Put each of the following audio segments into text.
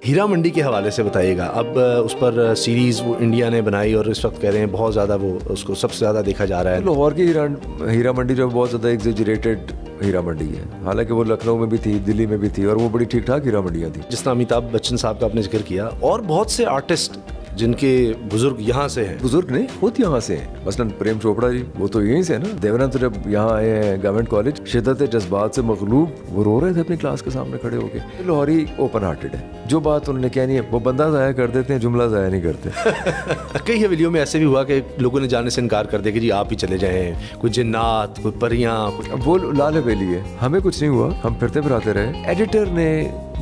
हीरा मंडी के हवाले से बताइएगा। अब उस पर सीरीज़ वो इंडिया ने बनाई और इस वक्त कह रहे हैं बहुत ज़्यादा वो उसको सबसे ज़्यादा देखा जा रहा है। लाहौर की हीरा मंडी जो बहुत ज़्यादा एग्जेजरेटेड हीरा मंडी है, हालांकि वो लखनऊ में भी थी, दिल्ली में भी थी, और वो बड़ी ठीक ठाक हीरा मंडियाँ थी। जिस तरह अमिताभ बच्चन साहब का आपने जिक्र किया, और बहुत से आर्टिस्ट जिनके बुजुर्ग यहाँ से हैं। बुजुर्ग नहीं, खुद यहाँ से हैं। मसलन प्रेम चोपड़ा जी, वो तो यहीं से है ना। देवानंद तो जब यहाँ आए हैं गवर्नमेंट कॉलेज, शिद्दत जज्बात से मगलूब वो रो रहे थे अपनी क्लास के सामने खड़े होकर। लाहौरी ओपन हार्टेड है, जो बात उन्होंने कहनी है वो बंदा ज़ाया कर देते हैं, जुमला ज़ाया नहीं करते। कई हवेलियों में ऐसे भी हुआ कि लोगों ने जाने से इनकार कर दिया कि जी आप ही चले जाएं, कोई जिन्नात, कोई परियां। वो लाल हवेली है, हमें कुछ नहीं हुआ, हम फिरते फिराते रहे। एडिटर ने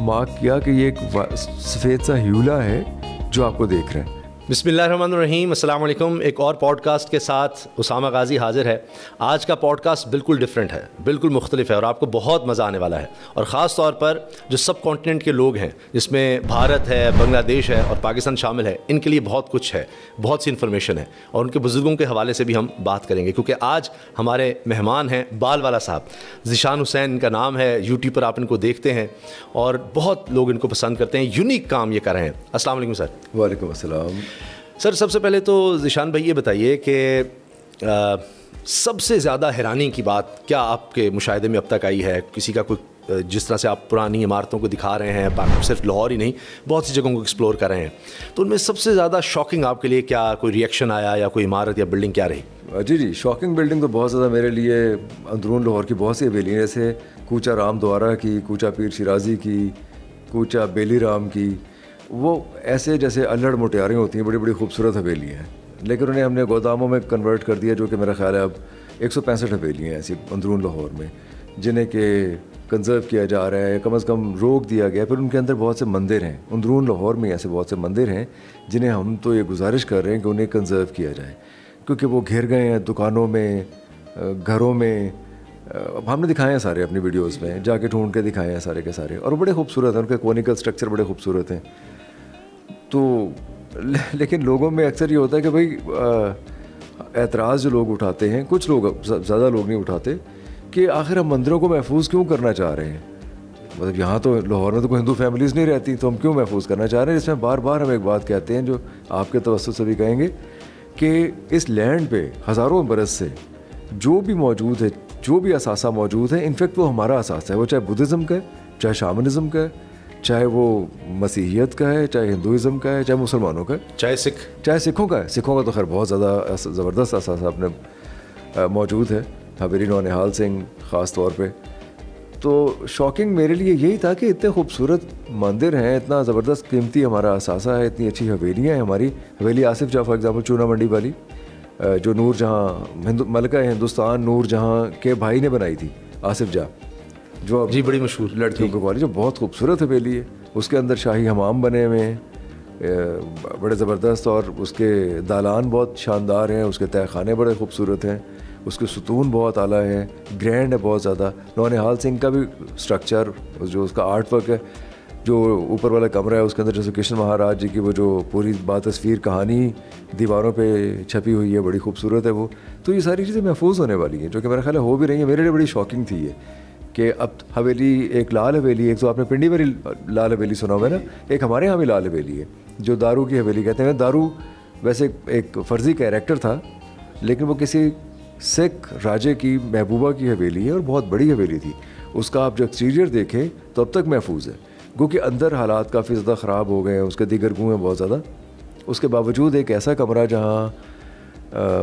मार्क किया कि ये एक सफ़ेद सा ह्यूला है जो आपको देख रहे हैं। बिस्मिल्लाहिर्रहमानिर्रहीम, अस्सलाम वालेकुम। एक और पॉडकास्ट के साथ उसामा गाजी हाजिर है। आज का पॉडकास्ट बिल्कुल डिफरेंट है, बिल्कुल मुख्तलिफ है और आपको बहुत मज़ा आने वाला है। और ख़ास तौर पर जो सब कॉन्टिनेंट के लोग हैं, जिसमें भारत है, बांग्लादेश है और पाकिस्तान शामिल है, इनके लिए बहुत कुछ है, बहुत सी इन्फॉर्मेशन है और उनके बुज़ुर्गों के हवाले से भी हम बात करेंगे। क्योंकि आज हमारे मेहमान हैं बाल वाला साहब, ज़ीशान हुसैन इनका नाम है। यूट्यूब पर आप इनको देखते हैं और बहुत लोग इनको पसंद करते हैं। यूनिक काम ये कर रहे हैं। अस्सलाम वालेकुम सर। वालेकुम अस्सलाम। सर, सबसे पहले तो ज़ीशान भाई ये बताइए कि सबसे ज़्यादा हैरानी की बात क्या आपके मुशाहिदे में अब तक आई है? किसी का कोई, जिस तरह से आप पुरानी इमारतों को दिखा रहे हैं, बाकी सिर्फ लाहौर ही नहीं बहुत सी जगहों को एक्सप्लोर कर रहे हैं, तो उनमें सबसे ज़्यादा शॉकिंग आपके लिए क्या कोई रिएक्शन आया या कोई इमारत या बिल्डिंग क्या रही? जी, शॉकिंग बिल्डिंग तो बहुत ज़्यादा मेरे लिए अंदरून लाहौर की बहुत सी हवेलियाँ, जैसे कूचा राम द्वारा की, कूचा पीर शिराजी की, कूचा बेली राम की, वो ऐसे जैसे अल्हड़ मुटियारें होती हैं, बड़ी बड़ी खूबसूरत हवेलियाँ हैं। लेकिन उन्हें हमने गोदामों में कन्वर्ट कर दिया, जो कि मेरा ख्याल है अब 165 हवेलियाँ हैं ऐसी अंदरून लाहौर में, जिन्हें के कंजर्व किया जा रहा है, कम से कम रोक दिया गया। फिर उनके अंदर बहुत से मंदिर हैं, अंदरून लाहौर में ऐसे बहुत से मंदिर हैं जिन्हें हम तो ये गुजारिश कर रहे हैं कि उन्हें कंजर्व किया जाए, क्योंकि वो घिर गए हैं दुकानों में, घरों में। हमने दिखाए हैं सारे अपनी वीडियोस में, जाके ढूंढ के दिखाए हैं सारे के सारे, और बड़े खूबसूरत हैं, उनके कोनिकल स्ट्रक्चर बड़े खूबसूरत हैं। तो लेकिन लोगों में अक्सर ये होता है कि भाई एतराज़ जो लोग उठाते हैं, कुछ लोग, ज़्यादा लोग नहीं उठाते, कि आखिर हम मंदिरों को महफूज क्यों करना चाह रहे हैं। मतलब यहाँ तो लाहौर में तो कोई हिंदू फैमिलीज़ नहीं रहती, तो हम क्यों महफूज करना चाह रहे हैं। इसमें बार बार हम एक बात कहते हैं, जो आपके तवज्जुह से भी कहेंगे, कि इस लैंड पे हज़ारों बरस से जो भी मौजूद है, जो भी असासा मौजूद है, इनफैक्ट वो हमारा असासा है। वो चाहे बुद्धिज़्म का है, चाहे शामनिज़्म का है, चाहे वो मसीहियत का है, चाहे हिंदुइज़्म का है, चाहे मुसलमानों का है, चाहे सिखों का है। सिखों का तो खैर बहुत ज़्यादा ज़बरदस्त असासा अपने मौजूद है, हवेली नौनिहाल सिंह ख़ास तौर पे। तो शॉकिंग मेरे लिए यही था कि इतने खूबसूरत मंदिर हैं, इतना ज़बरदस्त कीमती हमारा असासा है, इतनी अच्छी हवेलियाँ हैं हमारी। हवेली आसिफ जाह फॉर एग्ज़ाम्पल, चूना मंडी वाली, जो नूर जहाँ मलका हिंदुस्तान नूर जहाँ के भाई ने बनाई थी, आसिफ जाह, जो जी बड़ी मशहूर लड़कियों को कॉलेज, जो बहुत खूबसूरत हवेली है। उसके अंदर शाही हमाम बने हुए हैं, बड़े ज़बरदस्त, और उसके दालान बहुत शानदार हैं, उसके तहखाने बड़े खूबसूरत हैं, उसके सुतून बहुत आला है, ग्रैंड है बहुत ज़्यादा। नौनिहाल सिंह का भी स्ट्रक्चर, जो उसका आर्ट वर्क है, जो ऊपर वाला कमरा है उसके अंदर जैसे कृष्ण महाराज जी की वो जो पूरी तस्वीर कहानी दीवारों पे छपी हुई है, बड़ी खूबसूरत है वो। तो ये सारी चीज़ें महफूज होने वाली हैं, जो कि मेरा ख्याल है हो भी रही है। मेरे लिए बड़ी शॉकिंग थी ये कि अब हवेली, एक लाल हवेली, एक तो आपने पिंडी वाली लाल हवेली सुना हुआ है ना, एक हमारे यहाँ भी लाल हवेली है जो दारू की हवेली कहते हैं। दारू वैसे एक फ़र्जी कैरेक्टर था, लेकिन वो किसी सिख राजे की महबूबा की हवेली है और बहुत बड़ी हवेली थी। उसका आप जो एक्सटीरियर देखें तो अब तक महफूज है, क्योंकि अंदर हालात काफ़ी ज़्यादा ख़राब हो गए हैं, उसके दीगर गुँ हैं बहुत ज़्यादा। उसके बावजूद एक ऐसा कमरा जहाँ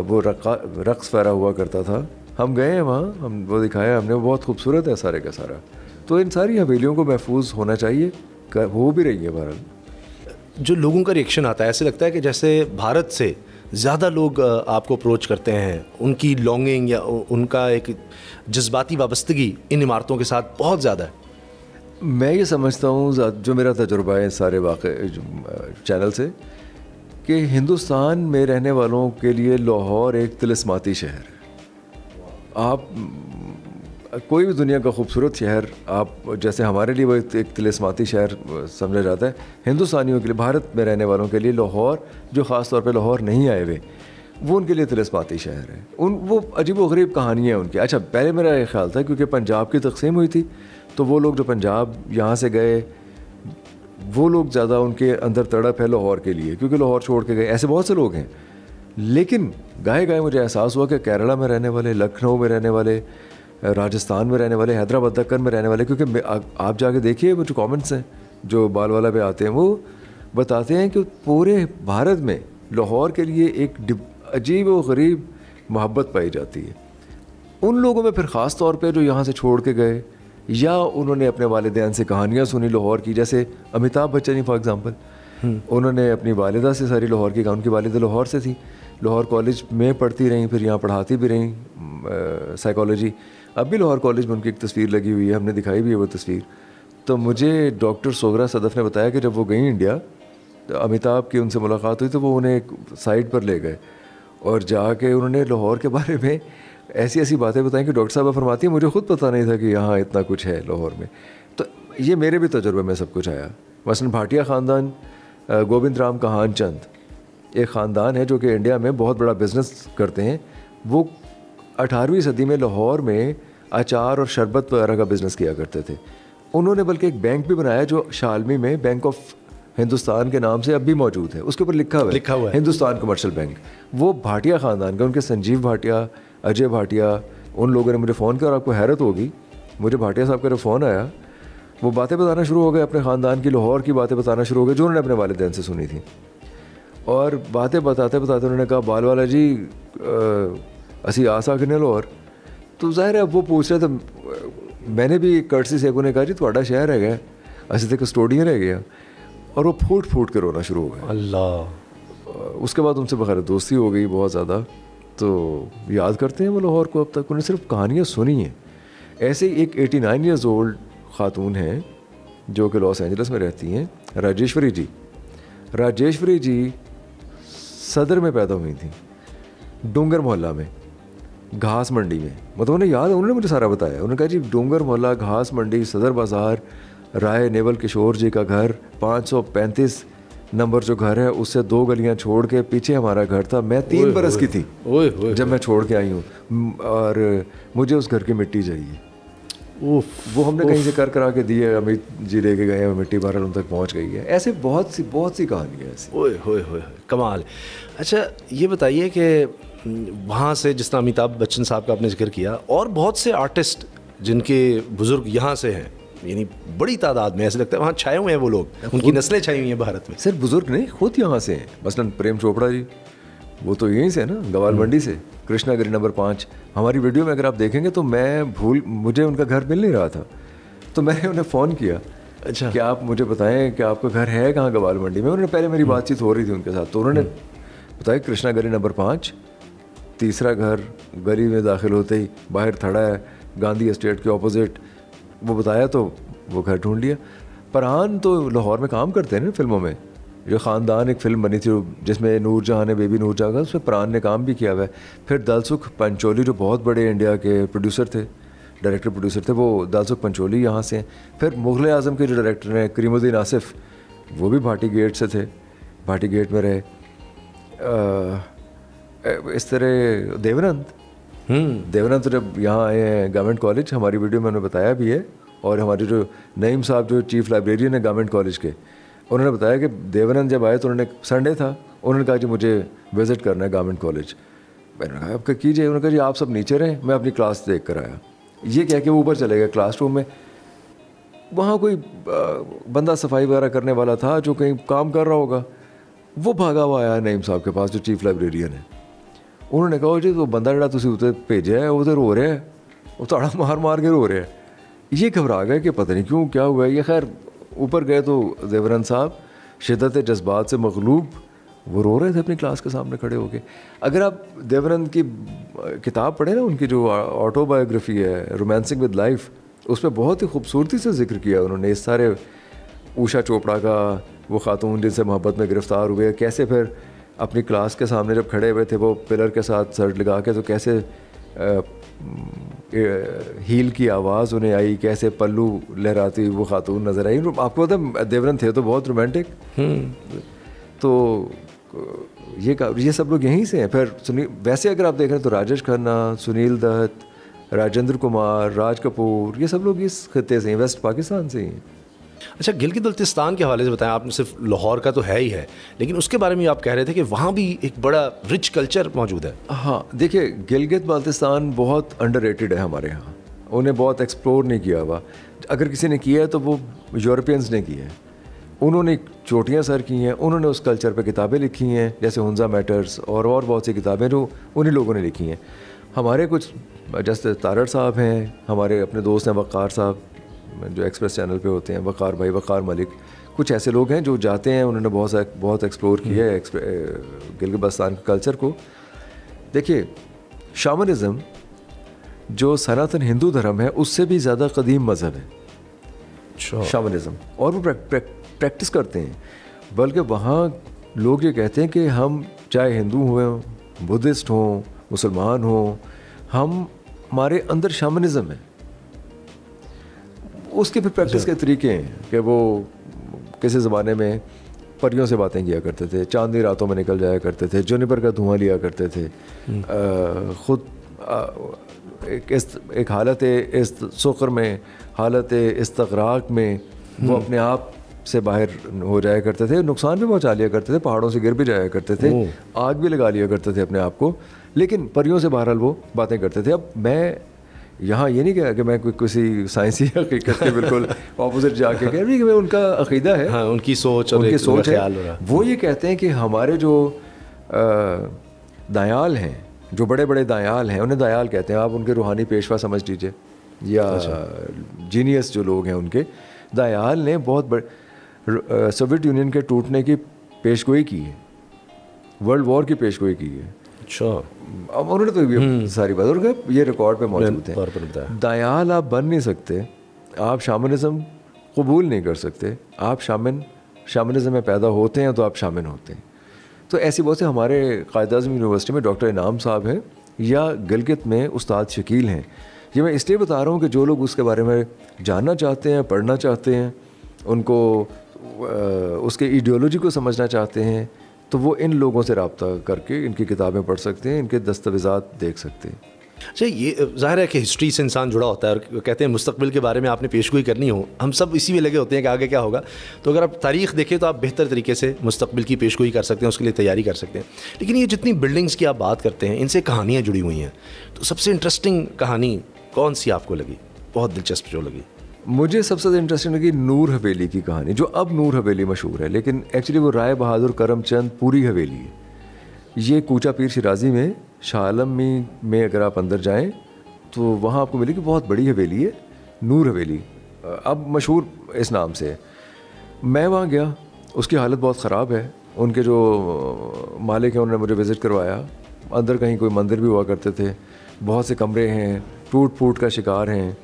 वो रक़्स फहरा हुआ करता था, हम गए हैं वहाँ, हम वो दिखाया हमने, वो बहुत खूबसूरत है सारे का सारा। तो इन सारी हवेलियों को महफूज होना चाहिए, हो भी रही है। भारत जो लोगों का रिएक्शन आता है, ऐसे लगता है कि जैसे भारत से ज़्यादा लोग आपको अप्रोच करते हैं, उनकी लॉन्गिंग या उनका एक जज्बाती वाबस्तगी इन इमारतों के साथ बहुत ज़्यादा है। मैं ये समझता हूँ, जो मेरा तजुर्बा है सारे वाक़े चैनल से, कि हिंदुस्तान में रहने वालों के लिए लाहौर एक तिलिस्माती शहर है। आप कोई भी दुनिया का खूबसूरत शहर, आप जैसे हमारे लिए वो एक तिलिस्माती शहर समझा जाता है, हिंदुस्तानियों के लिए, भारत में रहने वालों के लिए लाहौर, जो ख़ास तौर पे लाहौर नहीं आए हुए, वो उनके लिए तिलिस्माती शहर है। वो अजीब व गरीब कहानियाँ उनकी। अच्छा, पहले मेरा ये ख्याल था क्योंकि पंजाब की तकसीम हुई थी, तो वो लोग जो पंजाब यहाँ से गए वो लोग ज़्यादा उनके अंदर तड़प है लाहौर के लिए, क्योंकि लाहौर छोड़ के गए, ऐसे बहुत से लोग हैं। लेकिन गाए गाए मुझे एहसास हुआ कि केरला में रहने वाले, लखनऊ में रहने वाले, राजस्थान में रहने वाले, हैदराबाद दक्कन में रहने वाले, क्योंकि आप जाके देखिए वो जो कमेंट्स हैं जो बाल वाला पे आते हैं, वो बताते हैं कि पूरे भारत में लाहौर के लिए एक अजीब व गरीब मोहब्बत पाई जाती है। उन लोगों में फिर ख़ास तौर पे जो यहाँ से छोड़ के गए या उन्होंने अपने वालिदैन से कहानियाँ सुनी लाहौर की, जैसे अमिताभ बच्चन ही फॉर एग्ज़ाम्पल, उन्होंने अपनी वालिदा से सारी लाहौर की, उनकी वालिदा लाहौर से थी, लाहौर कॉलेज में पढ़ती रहीं, फिर यहाँ पढ़ाती भी रहीं साइकोलॉजी। अब भी लाहौर कॉलेज में उनकी एक तस्वीर लगी हुई है, हमने दिखाई भी है वो तस्वीर। तो मुझे डॉक्टर सोगरा सदफ़ ने बताया कि जब वो गई इंडिया तो अमिताभ की उनसे मुलाकात हुई, तो वो उन्हें एक साइड पर ले गए और जाके उन्होंने लाहौर के बारे में ऐसी ऐसी बातें बताई कि डॉक्टर साहब फरमाती है मुझे ख़ुद पता नहीं था कि यहाँ इतना कुछ है लाहौर में। तो ये मेरे भी तजुर्बे में सब कुछ आया। मसलन भाटिया ख़ानदान, गोविंद राम कहान चंद एक ख़ानदान है जो कि इंडिया में बहुत बड़ा बिज़नेस करते हैं। वो 18वीं सदी में लाहौर में अचार और शरबत वगैरह का बिज़नेस किया करते थे। उन्होंने बल्कि एक बैंक भी बनाया जो शालमी में बैंक ऑफ हिंदुस्तान के नाम से अब भी मौजूद है, उसके ऊपर लिखा हुआ है हिंदुस्तान कमर्शियल बैंक। वो भाटिया ख़ानदान का, उनके संजीव भाटिया, अजय भाटिया, उन लोगों ने मुझे फ़ोन किया और आपको हैरत होगी, मुझे भाटिया साहब का जब फ़ोन आया वो बातें बताना शुरू हो गए, अपने ख़ानदान की लाहौर की बातें बताना शुरू हो गए जो उन्होंने अपने वालिदैन से सुनी थी। और बातें बताते बताते उन्होंने कहा बाल वाला जी असी आ सकने लाहौर। तो ज़ाहिर है अब वो पूछ रहे थे, मैंने भी कर्टसी से उन्हें कहा जी थोड़ा शहर है गया, असी तो कस्टोडियन रह गया। और वो फूट फूट के रोना शुरू हो गया। अल्लाह। उसके बाद उनसे बखैर दोस्ती हो गई बहुत ज़्यादा। तो याद करते हैं वो लाहौर को अब तक, उन्हें सिर्फ कहानियाँ सुनी हैं। ऐसे ही एक 89 ईयर्स ओल्ड ख़ातून हैं जो कि लॉस एंजल्स में रहती हैं, राजेश्वरी जी। राजेश्वरी जी सदर में पैदा हुई थी, डूंगर मोहल्ला में, घास मंडी में। मतलब उन्हें याद है, उन्होंने मुझे सारा बताया। उन्होंने कहा जी डूंगर मोहल्ला, घास मंडी, सदर बाज़ार, राय नेवल किशोर जी का घर, 535 नंबर जो घर है उससे 2 गलियां छोड़ के पीछे हमारा घर था। मैं 3 बरस की थी जब मैं छोड़ के आई हूँ और मुझे उस घर की मिट्टी चाहिए। वो हमने कहीं से कर करा के दी है, अमित जी लेके गए हैं, मिट्टी बहरहाल उन तक पहुँच गई है। ऐसे बहुत सी कहानियाँ ऐसी। ओए कमाल। अच्छा ये बताइए कि वहाँ से जिस तरह अमिताभ बच्चन साहब का आपने जिक्र किया और बहुत से आर्टिस्ट जिनके बुज़ुर्ग यहाँ से हैं, यानी बड़ी तादाद में, ऐसे लगता है वहाँ छाए हुए हैं वो लोग, उनकी नस्लें छाई हुई हैं भारत में। सिर्फ बुजुर्ग नहीं, खुद यहाँ से हैं। मसलन प्रेम चोपड़ा जी, वो तो यहीं से है ना, गवाल मंडी से, कृष्णा गली नंबर 5। हमारी वीडियो में अगर आप देखेंगे तो मुझे उनका घर मिल नहीं रहा था, तो मैंने उन्हें फ़ोन किया, अच्छा कि आप मुझे बताएं कि आपका घर है कहाँ गवाल मंडी में। उन्होंने पहले मेरी बातचीत हो रही थी उनके साथ, तो उन्होंने बताया कृष्णा गली नंबर 5, तीसरा घर, गली में दाखिल होते ही बाहर खड़ा है, गांधी एस्टेट के ऑपोजिट। वो बताया तो वो घर ढूंढ लिया। फरहान तो लाहौर में काम करते हैं ना फिल्मों में, जो ख़ानदान एक फ़िल्म बनी थी जिसमें नूरजहां ने, बेबी नूरजहां का, उसमें फरहान ने काम भी किया हुआ है। फिर दलसुख पंचोली जो बहुत बड़े इंडिया के प्रोड्यूसर थे, डायरेक्टर प्रोड्यूसर थे, वो दलसुख पंचोली यहाँ से। फिर मुग़ल आज़म के जो डायरेक्टर हैं करीमुद्दीन आसिफ, वो भी भाटी गेट से थे, भाटी गेट में रहे। इस तरह देवानंद तो जब यहाँ आए हैं गवर्नमेंट कॉलेज, हमारी वीडियो में उन्होंने बताया भी है, और हमारे जो नईम साहब जो चीफ़ लाइब्रेरियन है गवर्नमेंट कॉलेज के, उन्होंने बताया कि देवानंद जब आए तो उन्होंने, संडे था, उन्होंने कहा जी मुझे विज़िट करना है गवर्नमेंट कॉलेज। मैंने कहा आपका कीजिए। उन्होंने कहा जी आप सब नीचे रहें, मैं अपनी क्लास देख कर आया। ये कह के वो ऊपर चले गए क्लासरूम में। वहाँ कोई बंदा सफाई वगैरह करने वाला था जो कहीं काम कर रहा होगा, वो भागा हुआ आया नईम साहब के पास जो चीफ़ लाइब्रेरियन है। उन्होंने कहा जी तो बंदा जरा तुसी उत्ते भेजा है, वो तो रो रहा है, वो ताड़ा मार मार के रो रहा है। ये घबरा गए कि पता नहीं क्यों क्या हुआ है। ये खैर ऊपर गए तो देवानंद साहब शिद्दत जज्बात से मगलूब वो रो रहे थे अपनी क्लास के सामने खड़े होके। अगर आप देवानंद की किताब पढ़े ना, उनकी जो ऑटोबायोग्राफी है रोमांसिंग विद लाइफ, उसमें बहुत ही खूबसूरती से जिक्र किया उन्होंने इस सारे ऊषा चोपड़ा का, वो खातून जिनसे मोहब्बत में गिरफ़्तार हुए, कैसे फिर अपनी क्लास के सामने जब खड़े हुए थे वो पिलर के साथ सर लगा के, तो कैसे हील की आवाज़ उन्हें आई, कैसे पल्लू लहराती वो खातून नज़र आई। आपको पता है देवानंद थे तो बहुत रोमांटिक। तो ये सब लोग यहीं से हैं। फिर वैसे अगर आप देख रहे हैं तो राजेश खन्ना, सुनील दत्त, राजेंद्र कुमार, राज कपूर, ये सब लोग इस खित्ते से हैं, वेस्ट पाकिस्तान से ही हैं। अच्छा, गिलगित बल्तिस्तान के हवाले से बताएं, आपने सिर्फ लाहौर का तो है ही है, लेकिन उसके बारे में आप कह रहे थे कि वहाँ भी एक बड़ा रिच कल्चर मौजूद है। हाँ देखिए, गिलगित बाल्तिस्तान बहुत अंडररेटेड है हमारे यहाँ, उन्हें बहुत एक्सप्लोर नहीं किया हुआ। अगर किसी ने किया है तो वो यूरोपियंस ने किया है, उन्होंने चोटियाँ सर की हैं, उन्होंने उस कल्चर पे किताबें लिखी हैं, जैसे हुंजा मैटर्स और बहुत सी किताबें जो उन्हीं लोगों ने लिखी हैं। हमारे कुछ जैसे तारड़ साहब हैं, हमारे अपने दोस्त हैं वक़ार साहब जो एक्सप्रेस चैनल पे होते हैं, वक़ार भाई, वक़ार मलिक, कुछ ऐसे लोग हैं जो जाते हैं, उन्होंने बहुत एक्सप्लोर किया है गिलगित बल्तिस्तान के कल्चर को। देखिए, शामनिज़म जो सनातन हिंदू धर्म है उससे भी ज़्यादा कदीम मज़हब है शामनिज़म, और वो प्रैक्टिस करते हैं। बल्कि वहाँ लोग ये कहते हैं कि हम चाहे हिंदू हों, बुद्धिस्ट हों, मुसलमान हों, हमारे अंदर शामनिज़म है। उसके फिर प्रैक्टिस के तरीके हैं कि वो किसी ज़माने में परियों से बातें किया करते थे, चांदनी रातों में निकल जाया करते थे, जुनिपर का धुआं लिया करते थे, ख़ुद एक हालत इस सुकर में, हालत इस्तग़राक़ में वो अपने आप से बाहर हो जाया करते थे, नुकसान भी पहुंचा लिया करते थे, पहाड़ों से गिर भी जाया करते थे, आग भी लगा लिया करते थे अपने आप को, लेकिन परियों से बहरहाल वो बातें करते थे। अब मैं यहाँ ये नहीं कहा कि मैं किसी साइंसी हकीकत के बिल्कुल ऑपोजिट जाके कह रही कि मैं उनका अकीदा है, हाँ, उनकी सोच और उनकी सोच है। वो ये कहते हैं कि हमारे जो दयाल हैं, जो बड़े बड़े दयाल हैं, उन्हें दयाल कहते हैं, आप उनके रूहानी पेशवा समझ लीजिए या जीनियस जो लोग हैं उनके, दयाल ने बहुत बड़े सोवियत यूनियन के टूटने की पेशगोई की है, वर्ल्ड वॉर की पेशगोई की है। अच्छा, अब उन्होंने तो ये सारी बात और ये रिकॉर्ड पे मौजूद है। दयाल आप बन नहीं सकते, आप शामनिज़म कबूल नहीं कर सकते, आप शामनिज़म में पैदा होते हैं तो आप शामिल होते हैं। तो ऐसी बहुत से हमारे कायद-ए-आज़म यूनिवर्सिटी में डॉक्टर इनाम साहब हैं या गिलगित में उस्ताद शकील हैं। ये मैं इसलिए बता रहा हूँ कि जो लोग उसके बारे में जानना चाहते हैं, पढ़ना चाहते हैं, उनको उसके आइडियोलॉजी को समझना चाहते हैं, तो वो इन लोगों से रब्ता करके इनकी किताबें पढ़ सकते हैं, इनके दस्तावेज़ात देख सकते हैं। अच्छा, ये ज़ाहिर है कि हिस्ट्री से इंसान जुड़ा होता है और कहते हैं मुस्तकबिल के बारे में आपने पेशगोई करनी हो, हम सब इसी में लगे होते हैं कि आगे क्या होगा। तो अगर आप तारीख़ देखें तो आप बेहतर तरीके से मुस्तकबिल की पेशगोई कर सकते हैं, उसके लिए तैयारी कर सकते हैं। लेकिन ये जितनी बिल्डिंग्स की आप बात करते हैं, इनसे कहानियाँ जुड़ी हुई हैं, तो सबसे इंटरेस्टिंग कहानी कौन सी आपको लगी, बहुत दिलचस्प जो लगी? मुझे सबसे ज़्यादा इंटरेस्टिंग लगी नूर हवेली की कहानी, जो अब नूर हवेली मशहूर है, लेकिन एक्चुअली वो राय बहादुर करमचंद पूरी हवेली है। ये कूचा पीर शिराजी में शाह आलम में अगर आप अंदर जाएं तो वहाँ आपको मिलेगी, बहुत बड़ी हवेली है, नूर हवेली, अब मशहूर इस नाम से है। मैं वहाँ गया, उसकी हालत बहुत ख़राब है, उनके जो मालिक हैं उन्होंने मुझे विज़िट करवाया, अंदर कहीं कोई मंदिर भी हुआ करते थे, बहुत से कमरे हैं, टूट फूट का शिकार हैं।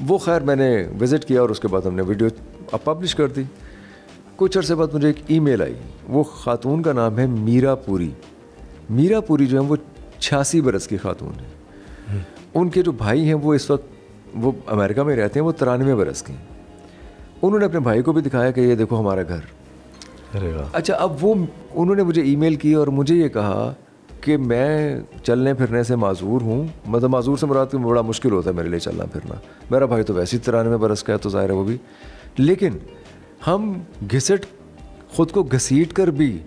वो खैर मैंने विज़िट किया और उसके बाद हमने वीडियो अब पब्लिश कर दी। कुछ अर्से बाद मुझे एक ईमेल आई, वो ख़ातून का नाम है मीरापुरी। मीरापुरी जो है वो 86 बरस की ख़ातून है। उनके जो भाई हैं वो इस वक्त वो अमेरिका में रहते हैं, वो 93 बरस के हैं। उन्होंने अपने भाई को भी दिखाया कि ये देखो हमारा घर। अरे वाह। अच्छा, अब वो उन्होंने मुझे ईमेल की और मुझे ये कहा कि मैं चलने फिरने से माजूर हूँ, मतलब माजूर से मुराद बड़ा मुश्किल होता है मेरे लिए चलना फिरना, मेरा भाई तो वैसे ही 93 बरस का है तो ज़ाहिर है वो भी, लेकिन हम ख़ुद को घसीट कर भी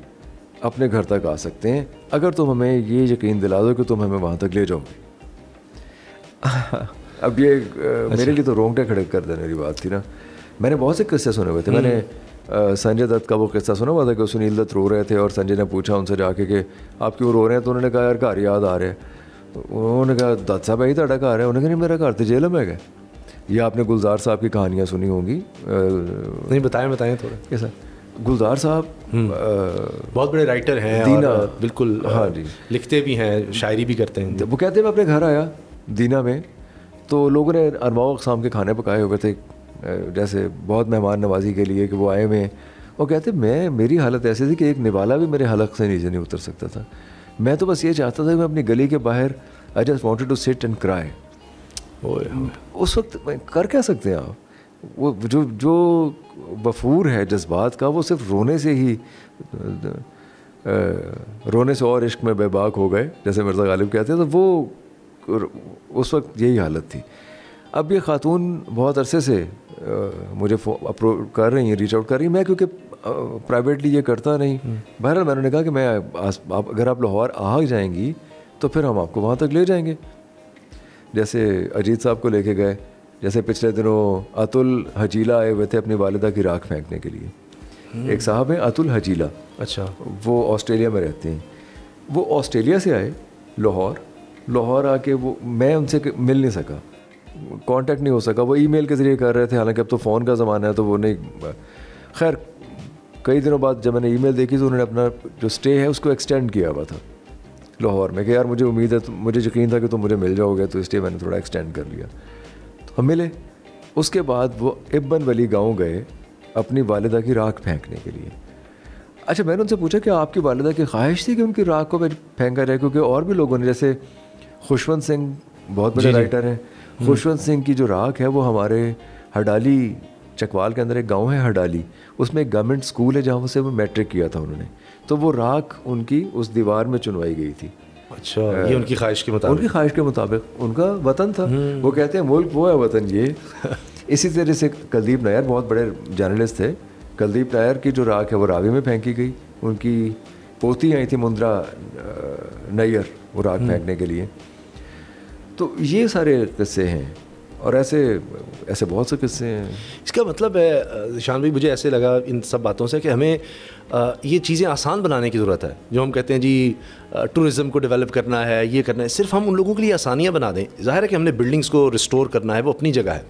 अपने घर तक आ सकते हैं अगर तुम हमें ये यकीन दिला दो कि तुम हमें वहाँ तक ले जाओगे। अब ये मेरे लिए तो रोंगटे खड़े कर देने वाली बात थी ना। मैंने बहुत से किस्से सुने हुए थे। मैंने संजय दत्त का वो किस्सा सुना हुआ था कि सुनील दत्त रो रहे थे और संजय ने पूछा उनसे जाके कि आप क्यों रो रहे हैं, तो उन्होंने कहा यार घर याद आ रहे हैं। उन्होंने कहा दत्त साहब यही ਤੁਹਾਡਾ घर है? उन्होंने कहा नहीं मेरा घर तो जेल में है। ये आपने गुलजार साहब की कहानियाँ सुनी होंगी। नहीं, बताएं थोड़ा। कैसा? गुलजार साहब बहुत बड़े राइटर हैं, दीना, और बिल्कुल हाँ जी, लिखते भी हैं, शायरी भी करते हैं। वो कहते हैं मैं अपने घर आया दीना में, तो लोगों ने अनवाउ अक़साम के खाने पकाए हुए थे, जैसे बहुत मेहमान नवाजी के लिए कि वो आए हुए। और कहते मेरी हालत ऐसी थी कि एक निवाला भी मेरे हलक से नीचे नहीं उतर सकता था। मैं तो बस ये चाहता था कि मैं अपनी गली के बाहर आई just wanted to sit and cry. उस वक्त कर क्या सकते हैं आप? वो जो वफूर है जज्बात का, वो सिर्फ रोने से ही रोने से और इश्क में बेबाक हो गए, जैसे मिर्ज़ा गालिब कहते हैं। तो वो उस वक्त यही हालत थी। अब ये खातून बहुत अरसे से मुझे अप्रोच कर रही हैं, रीच आउट कर रही हैं, मैं क्योंकि प्राइवेटली ये करता नहीं। बहरहाल मैंने कहा कि मैं अगर आप लाहौर आ जाएंगी तो फिर हम आपको वहाँ तक ले जाएंगे। जैसे अजीत साहब को लेके गए, जैसे पिछले दिनों अतुल हजीला आए हुए थे अपनी वालिदा की राख फेंकने के लिए। एक साहब हैं अतुल हजीला, अच्छा, वो ऑस्ट्रेलिया में रहते हैं। वो ऑस्ट्रेलिया से आए लाहौर आके, वो मैं उनसे मिल नहीं सका, कांटेक्ट नहीं हो सका, वो ईमेल के ज़रिए कर रहे थे, हालांकि अब तो फ़ोन का ज़माना है तो वो नहीं। खैर कई दिनों बाद जब मैंने ईमेल देखी तो उन्होंने अपना जो स्टे है उसको एक्सटेंड किया हुआ था लाहौर में, कि यार मुझे उम्मीद है, मुझे यकीन था कि तुम मुझे मिल जाओगे, तो इसलिए मैंने थोड़ा एक्सटेंड कर लिया। तो हम मिले। उसके बाद वो इब्बन वली गांव गए अपनी वालिदा की राख फेंकने के लिए। अच्छा, मैंने उनसे पूछा कि आपकी वालिदा की ख्वाहिश थी कि उनकी राख को फेंका जाए, क्योंकि और भी लोगों ने, जैसे खुशवंत सिंह बहुत बड़े राइटर हैं, खुशवंत सिंह की जो राख है वो हमारे हडाली, चकवाल के अंदर एक गांव है हडाली, उसमें एक गवर्नमेंट स्कूल है जहाँ से वो मैट्रिक किया था उन्होंने, तो वो राख उनकी उस दीवार में चुनवाई गई थी। अच्छा, ये उनकी ख्वाहिश के मुताबिक, उनकी ख्वाहिश के मुताबिक उनका वतन था। वो कहते हैं मुल्क वो है, वतन ये। इसी तरह से कुलदीप नायर बहुत बड़े जर्नलिस्ट थे, कुलदीप नायर की जो राख है वो रावी में फेंकी गई, उनकी पोती आई थी मुंद्रा नायर वो राख फेंकने के लिए। तो ये सारे किस्से हैं और ऐसे बहुत से किस्से हैं। इसका मतलब है शान भाई, मुझे ऐसे लगा इन सब बातों से कि हमें ये चीज़ें आसान बनाने की ज़रूरत है। जो हम कहते हैं जी टूरिज़्म को डेवलप करना है, ये करना है, सिर्फ हम उन लोगों के लिए आसानियाँ बना दें। ज़ाहिर है कि हमने बिल्डिंग्स को रिस्टोर करना है, वो अपनी जगह है,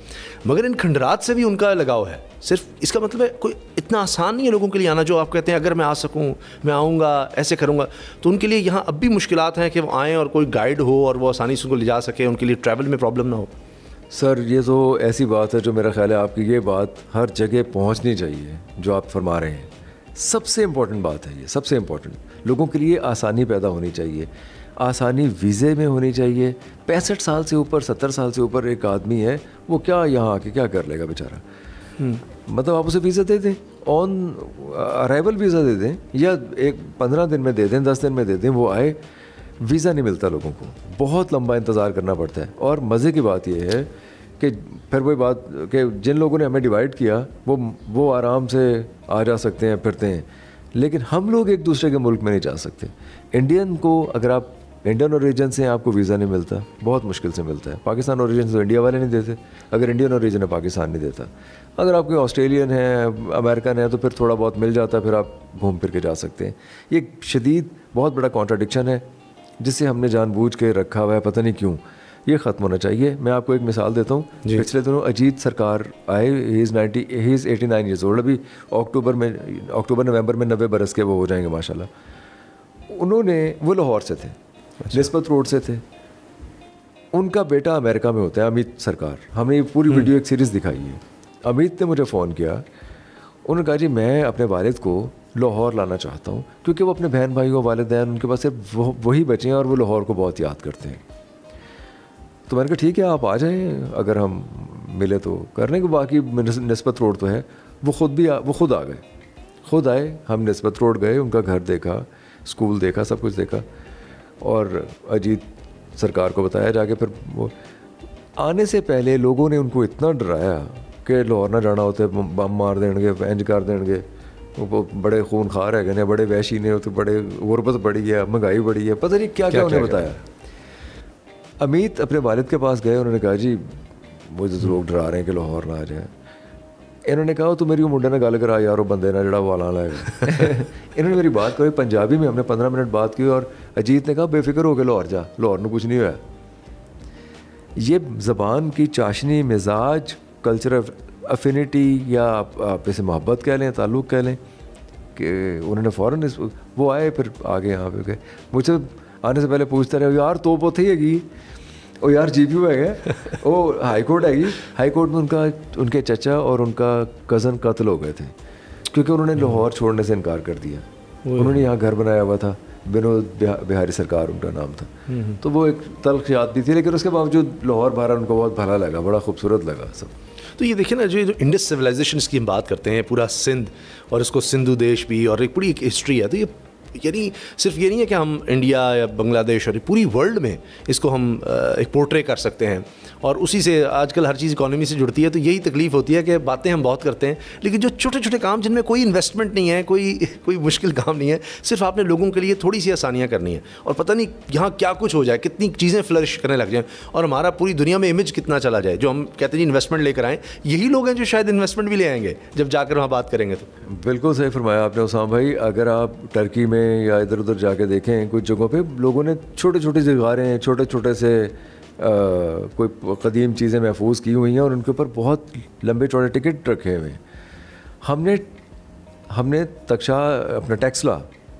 मगर इन खंडरात से भी उनका लगाव है। सिर्फ इसका मतलब है कोई इतना आसान नहीं है लोगों के लिए आना। जो आप कहते हैं अगर मैं आ सकूँ, मैं आऊँगा, ऐसे करूँगा, तो उनके लिए यहाँ अब भी मुश्किलात हैं कि वो आएँ और कोई गाइड हो और वो आसानी से उनको ले जा सके, उनके लिए ट्रैवल में प्रॉब्लम ना हो। सर ये तो ऐसी बात है जो मेरा ख्याल है आपकी ये बात हर जगह पहुंचनी चाहिए जो आप फरमा रहे हैं। सबसे इम्पोर्टेंट बात है ये, सबसे इम्पोर्टेंट। लोगों के लिए आसानी पैदा होनी चाहिए, आसानी वीज़े में होनी चाहिए। 65 साल से ऊपर, 70 साल से ऊपर एक आदमी है, वो क्या यहाँ आके क्या कर लेगा बेचारा। मतलब आप उसे वीज़ा दे दें, ऑन अराइवल वीज़ा दे दें, या 15 दिन में दे दें, 10 दिन में दे दें, वो आए। वीज़ा नहीं मिलता लोगों को, बहुत लंबा इंतज़ार करना पड़ता है। और मज़े की बात यह है कि फिर वही बात कि जिन लोगों ने हमें डिवाइड किया वो आराम से आ जा सकते हैं, फिरते हैं, लेकिन हम लोग एक दूसरे के मुल्क में नहीं जा सकते। इंडियन को, अगर आप इंडियन ओरिजिन से हैं, आपको वीज़ा नहीं मिलता, बहुत मुश्किल से मिलता है। पाकिस्तान ओरिजिन से तो इंडिया वाले नहीं देते, अगर इंडियन ओरिजिन है पाकिस्तान नहीं देता। अगर आप कोई ऑस्ट्रेलियन है, अमेरिकन है, तो फिर थोड़ा बहुत मिल जाता है, फिर आप घूम फिर के जा सकते हैं। ये शदीद बहुत बड़ा कॉन्ट्राडिक्शन है जिसे हमने जानबूझ के रखा हुआ है, पता नहीं क्यों। ये ख़त्म होना चाहिए। मैं आपको एक मिसाल देता हूँ। पिछले दिनों अजीत सरकार आए, ही इज़ 89 ईयर्स ओल्ड। अभी अक्टूबर नवंबर में 90 बरस के वो हो जाएंगे माशाल्लाह। उन्होंने, वो लाहौर से थे, निस्बत रोड से थे। उनका बेटा अमेरिका में होता है, अमित सरकार। हमने ये पूरी वीडियो एक सीरीज़ दिखाई है। अमित ने मुझे फ़ोन किया, उन्होंने कहा जी मैं अपने वालिद को लाहौर लाना चाहता हूँ, क्योंकि वो अपने बहन भाइयों, वालिदैन, उनके पास सिर्फ वही बचे हैं और वो लाहौर को बहुत याद करते हैं। तो मैंने कहा ठीक है आप आ जाएं, अगर हम मिले तो करने को। बाकी निस्बत रोड तो है, वो खुद आ गए, खुद आए। हम निस्बत रोड गए, उनका घर देखा, स्कूल देखा, सब कुछ देखा, और अजीत सरकार को बताया जाके। फिर वो आने से पहले लोगों ने उनको इतना डराया कि लाहौर ना जाना होते, बम मार देंगे, इंज कर देंगे, वो बड़े खूनखार है ने, बड़े वैशी ने, तो बड़े गुरबत बड़ी है, महंगाई बड़ी है, पता नहीं क्या क्या उन्हें बताया। अमित अपने वालिद के पास गए, उन्होंने कहा जी मुझे तो लोग डरा रहे हैं कि लाहौर ना आ जाए। इन्होंने कहा तू मेरी मुंडे ने गल करा यार, वो बंदे ना जड़ा वाला लाएगा। इन्होंने मेरी बात कही पंजाबी में, हमने 15 मिनट बात की, और अजीत ने कहा बेफिक्र हो के लाहौर जा, लाहौर में कुछ नहीं हुआ। ये ज़बान की चाशनी, मिजाज, कल्चर अफिनिटी, या आप इसे मोहब्बत कह लें, ताल्लुक़ कह लें, कि उन्होंने फ़ौरन वो आए, फिर आगे यहाँ पे गए। मुझसे आने से पहले पूछते रहे यार तो पोथी हैगी, ओ यार GPU है, वो हाई कोर्ट हैगी। हाई कोर्ट में उनके चचा और उनका कज़न कत्ल हो गए थे, क्योंकि उन्होंने लाहौर छोड़ने से इनकार कर दिया। उन्होंने यहाँ घर बनाया हुआ था, विनोद बिहारी सरकार उनका नाम था। तो वो एक तल्ख याद भी थी, लेकिन उसके बावजूद लाहौर बाहर उनको बहुत भला लगा, बड़ा खूबसूरत लगा सब। तो ये देखिए ना, जो इंडस सिविलाइजेशन की हम बात करते हैं, पूरा सिंध और इसको सिंधु देश भी, और एक पूरी एक हिस्ट्री है। तो ये यानी सिर्फ ये नहीं है कि हम इंडिया या बांग्लादेश और पूरी वर्ल्ड में इसको हम एक पोर्ट्रे कर सकते हैं, और उसी से आजकल हर चीज़ इकॉनमी से जुड़ती है। तो यही तकलीफ़ होती है कि बातें हम बहुत करते हैं, लेकिन जो छोटे छोटे काम जिनमें कोई इन्वेस्टमेंट नहीं है, कोई मुश्किल काम नहीं है, सिर्फ आपने लोगों के लिए थोड़ी सी आसानियाँ करनी है, और पता नहीं यहाँ क्या कुछ हो जाए, कितनी चीज़ें फ्लरिश करने लग जाएँ, और हमारा पूरी दुनिया में इमेज कितना चला जाए। जो हम कहते हैं जी इन्वेस्टमेंट लेकर आएँ, यही लोग हैं जो शायद इन्वेस्टमेंट भी ले आएंगे जब जाकर वहाँ बात करेंगे। तो बिल्कुल सही फरमाया आपने उसामा भाई। अगर आप टर्की में या इधर उधर जाके देखें, कुछ जगहों पे लोगों ने छोटे छोटे से गारें, छोटे छोटे से कोई कदीम चीज़ें महफूज की हुई हैं और उनके ऊपर बहुत लंबे चौड़े टिकट रखे हुए हैं। हमने तक्षा अपना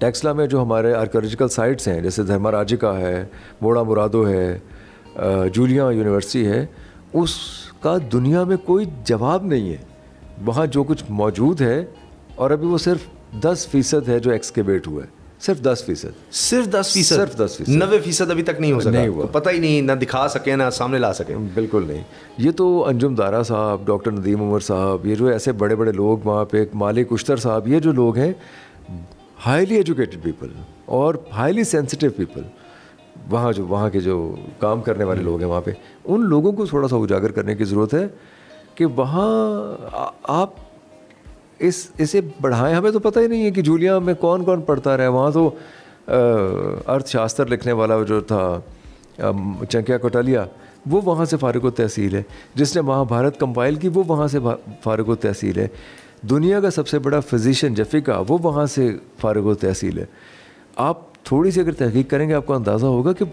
टेक्सला में जो हमारे आर्कियोलॉजिकल साइट्स हैं, जैसे धर्माराजिका है, मोड़ा मुरादो है, जूलिया यूनिवर्सिटी है, उसका दुनिया में कोई जवाब नहीं है। वहाँ जो कुछ मौजूद है, और अभी वो सिर्फ 10% है जो एक्सकेवेट हुआ है, सिर्फ 10%। सिर्फ 10%? 90% अभी तक नहीं हो सका? नहीं हुआ, पता ही नहीं, ना दिखा सके ना सामने ला सके। बिल्कुल नहीं। ये तो अंजुम दारा साहब, डॉक्टर नदीम उमर साहब, ये जो ऐसे बड़े बड़े लोग वहाँ पे, मालिक उश्तर साहब, ये जो लोग हैं हाईली एजुकेटेड पीपल और हाईली सेंसिटिव पीपल, वहाँ के जो काम करने वाले लोग हैं वहाँ पे, उन लोगों को थोड़ा सा उजागर करने की ज़रूरत है कि वहाँ आप इसे बढ़ाएं। हमें तो पता ही नहीं है कि जूलिया में कौन कौन पढ़ता रहा है। वहाँ तो अर्थशास्त्र लिखने वाला जो था चंकिया कोटालिया, वो वहाँ से फारिग तहसील है। जिसने महाभारत कंपाइल की, वो वहाँ से फारिग तहसील है। दुनिया का सबसे बड़ा फिजिशियन जफ़िका, वो वहाँ से फारिग तहसील है। आप थोड़ी सी अगर तहकीक करेंगे, आपको अंदाज़ा होगा कि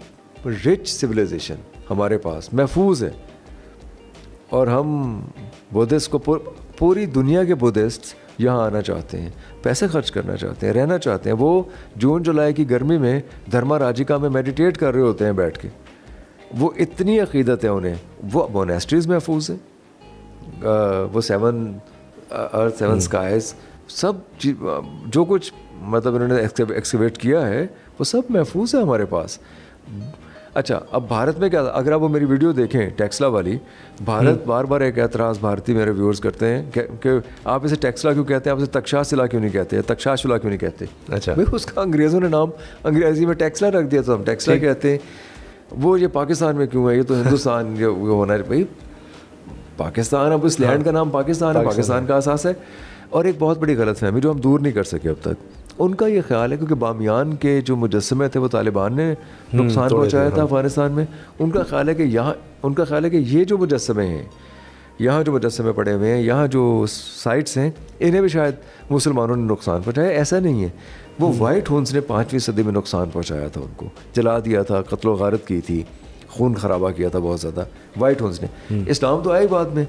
रिच सिविलाइजेशन हमारे पास महफूज है, और हम बुद्धिस्ट को पूरी दुनिया के बुद्धिस्ट यहाँ आना चाहते हैं, पैसे खर्च करना चाहते हैं, रहना चाहते हैं। वो जून जुलाई की गर्मी में धर्माराजिका में मेडिटेट कर रहे होते हैं बैठ के। वो इतनी अकीदत है उन्हें। वो मोनेस्ट्रीज महफूज है, वो 7 अर्थ 7 स्काइज, सब जो कुछ मतलब इन्होंने एक्सकेवेट किया है, वो सब महफूज है हमारे पास। अच्छा, अब भारत में क्या, अगर आप वो मेरी वीडियो देखें टेक्सला वाली, भारत बार बार एक एतराज़ भारतीय मेरे व्यूअर्स करते हैं कि आप इसे टेक्सला क्यों कहते हैं, आप इसे तक्षशिला क्यों नहीं कहते, तक्षशिला क्यों नहीं कहते। अच्छा भाई, उसका अंग्रेज़ों ने नाम अंग्रेज़ी में टेक्सला रख दिया, तो हम टेक्सला कहते हैं। वो ये पाकिस्तान में क्यों है, ये तो हिंदुस्तान ये होना है। भाई पाकिस्तान, अब इस लैंड का नाम पाकिस्तान है, पाकिस्तान का असास है। और एक बहुत बड़ी गलतफहमी जो हम दूर नहीं कर सके अब तक, उनका ये ख्याल है क्योंकि बामियान के जो मुजस्समे थे वो तालिबान ने नुकसान पहुंचाया था अफ़गानिस्तान में। उनका ख्याल है कि ये जो मुजस्समे हैं, यहाँ जो मुजस्समे पड़े हुए हैं, यहाँ जो साइट्स हैं, इन्हें भी शायद मुसलमानों ने नुकसान पहुँचाया। ऐसा नहीं है। वो वाइट हुन्स ने 5वीं सदी में नुकसान पहुँचाया था, उनको जला दिया था, कत्लो गारत की थी, खून खराबा किया था बहुत ज़्यादा वाइट हुन्स ने। इस्लाम तो आया ही बाद में,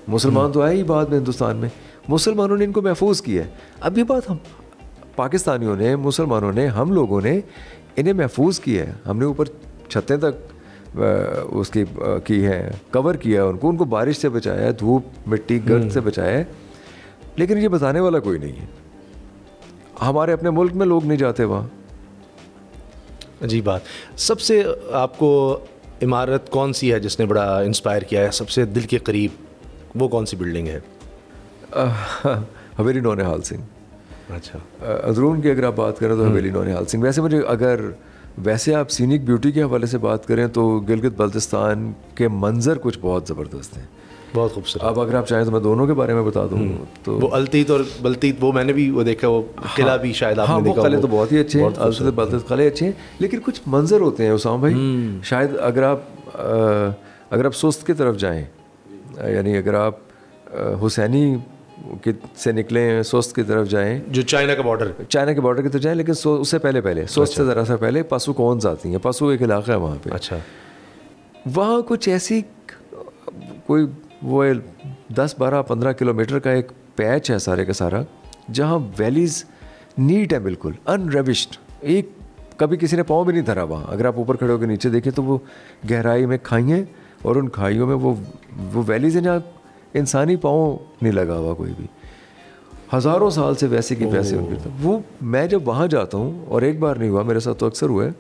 मुसलमान तो आए ही बाद में हिंदुस्तान में। मुसलमानों ने इनको महफूज किया है। अब ये बात हम पाकिस्तानियों ने, मुसलमानों ने, हम लोगों ने इन्हें महफूज किया है। हमने ऊपर छतें तक उसकी की है, कवर किया है उनको बारिश से बचाया है, धूप मिट्टी गर्द से बचाया है। लेकिन ये बताने वाला कोई नहीं है। हमारे अपने मुल्क में लोग नहीं जाते वहाँ। अजीब बात। सबसे आपको इमारत कौन सी है जिसने बड़ा इंस्पायर किया है, सबसे दिल के करीब, वो कौन सी बिल्डिंग है? हवेली नौनिहाल सिंह। अच्छा, अंदरून की अगर आप बात करें तो हवेली नौनिहाल सिंह। वैसे आप सीनिक ब्यूटी के हवाले से बात करें तो गिलगित बल्तिस्तान के मंजर कुछ बहुत ज़बरदस्त हैं, बहुत खूबसूरत। अब अगर आप चाहें तो मैं दोनों के बारे में बता दूँ तो वो अल्तीत और बल्तीत, वो मैंने भी वो देखा, वो किला भी शायद आपने देखा। किले तो बहुत ही अच्छे हैं, अल्तीत बल्तीत किले अच्छे हैं, लेकिन कुछ मंजर होते हैं उसामा भाई। शायद अगर आप सुस्त की तरफ जाएँ, यानी अगर आप हुसैनी से निकले सोस्त की तरफ जाएं, जो चाइना के बॉर्डर की तरफ जाएं, लेकिन उससे पहले सोस्त से ज़रा सा पहले पासू कौन्स आती हैं। पासू एक इलाका है वहाँ पे। अच्छा, वहाँ कुछ ऐसी कोई वो 10-12-15 किलोमीटर का एक पैच है सारे का सारा, जहाँ वैलीज़ नीट है, बिल्कुल अनरेविश्ड। एक कभी किसी ने पाँव भी नहीं धरा वहाँ। अगर आप ऊपर खड़े होकर नीचे देखें तो वो गहराई में खाइयाँ, और उन खाइयों में वो वैलीज़ हैं जहाँ इंसानी पाँव नहीं लगा हुआ कोई भी। हज़ारों साल से वैसे की वैसे उनके। वो मैं जब वहाँ जाता हूँ, और एक बार नहीं हुआ, मेरे साथ तो अक्सर हुआ है,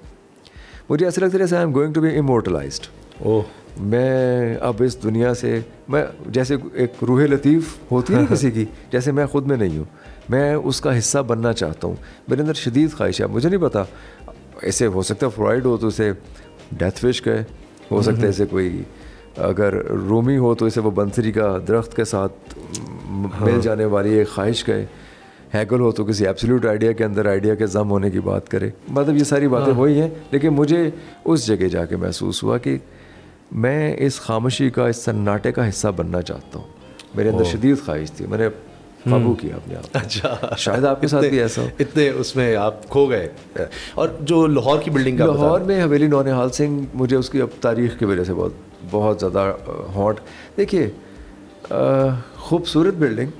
मुझे ऐसा लगता है जैसे I am going to be immortalized. मैं अब इस दुनिया से, मैं जैसे एक रूह लतीफ़ होती है ना किसी की, जैसे मैं ख़ुद में नहीं हूँ, मैं उसका हिस्सा बनना चाहता हूँ। मेरे अंदर शदीद ख्वाहिश है। मुझे नहीं पता, ऐसे हो सकता है फ्रॉइड हो तो उसे डेथ विश कहे, हो सकता है ऐसे कोई अगर रूमी हो तो इसे वो बंसरी का दरख्त के साथ मिल जाने वाली एक ख्वाहिश कहे, हैगल हो तो किसी एब्सोल्यूट आइडिया के अंदर आइडिया के जम होने की बात करे। मतलब ये सारी बातें वही हैं, लेकिन मुझे उस जगह जाके महसूस हुआ कि मैं इस खामोशी का, इस सन्नाटे का हिस्सा बनना चाहता हूँ। मेरे अंदर शदीद ख्वाहिश थी, मैंने काबू किया अपने आप। अच्छा, शायद आपके साथ भी ऐसा हो। इतने उसमें आप खो गए। और जो लाहौर की बिल्डिंग का लाहौर में हवेली नौनिहाल सिंह, मुझे उसकी अब तारीख़ की वजह से बहुत ज़्यादा हॉट। देखिए खूबसूरत बिल्डिंग,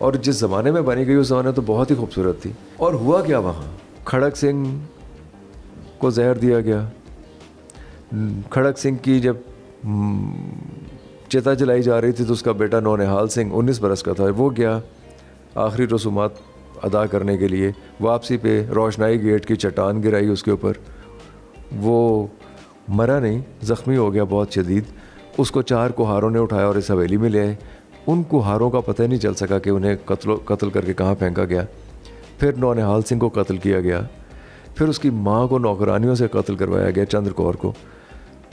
और जिस ज़माने में बनी गई उस ज़माने तो बहुत ही खूबसूरत थी। और हुआ क्या वहाँ, खड़क सिंह को जहर दिया गया। खड़क सिंह की जब चिता जलाई जा रही थी तो उसका बेटा नौनिहाल सिंह 19 बरस का था, वो गया आखिरी रसूमात अदा करने के लिए। वापसी पे रोशनाई गेट की चट्टान गिराई उसके ऊपर, वो मरा नहीं, ज़ख्मी हो गया बहुत शदीद। उसको 4 कुहारों ने उठाया और इस हवेली में ले आए। उन कुहारों का पता ही नहीं चल सका कि उन्हें कत्ल करके कहाँ फेंका गया। फिर नौनिहाल सिंह को कत्ल किया गया। फिर उसकी माँ को नौकरानियों से कत्ल करवाया गया, चंद्र कौर को।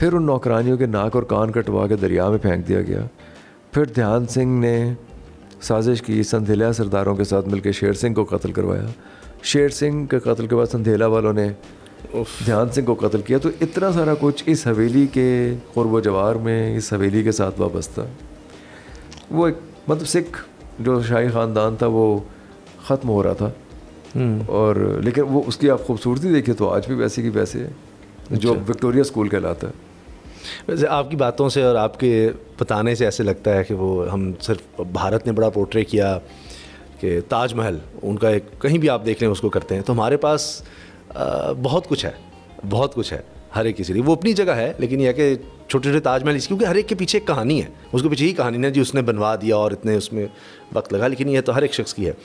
फिर उन नौकरानियों के नाक और कान कटवा के दरिया में फेंक दिया गया। फिर ध्यान सिंह ने साजिश की, संधेला सरदारों के साथ मिलकर शेर सिंह को कत्ल करवाया। शेर सिंह के कत्ल के बाद संधेला वालों ने ध्यान सिंह को कत्ल किया। तो इतना सारा कुछ इस हवेली के क़ुर्ब जवार में, इस हवेली के साथ वाबस्ता। वो एक मतलब सिख जो शाही ख़ानदान था वो ख़त्म हो रहा था। और लेकिन वो उसकी आप खूबसूरती देखिए तो आज भी वैसे की वैसे है, जो विक्टोरिया स्कूल कहलाता है। वैसे आपकी बातों से और आपके बताने से ऐसे लगता है कि वो हम सिर्फ भारत ने बड़ा पोर्ट्रे किया कि ताजमहल उनका एक, कहीं भी आप देख लें उसको करते हैं। तो हमारे पास बहुत कुछ है, बहुत कुछ है हर एक किसी लिए, वो अपनी जगह है। लेकिन यह कि छोटे छोटे ताजमहल, क्योंकि हर एक के पीछे एक कहानी है, उसके पीछे ही कहानी नहीं जी उसने बनवा दिया और इतने उसमें वक्त लगा। लेकिन यह तो हर एक शख्स की है।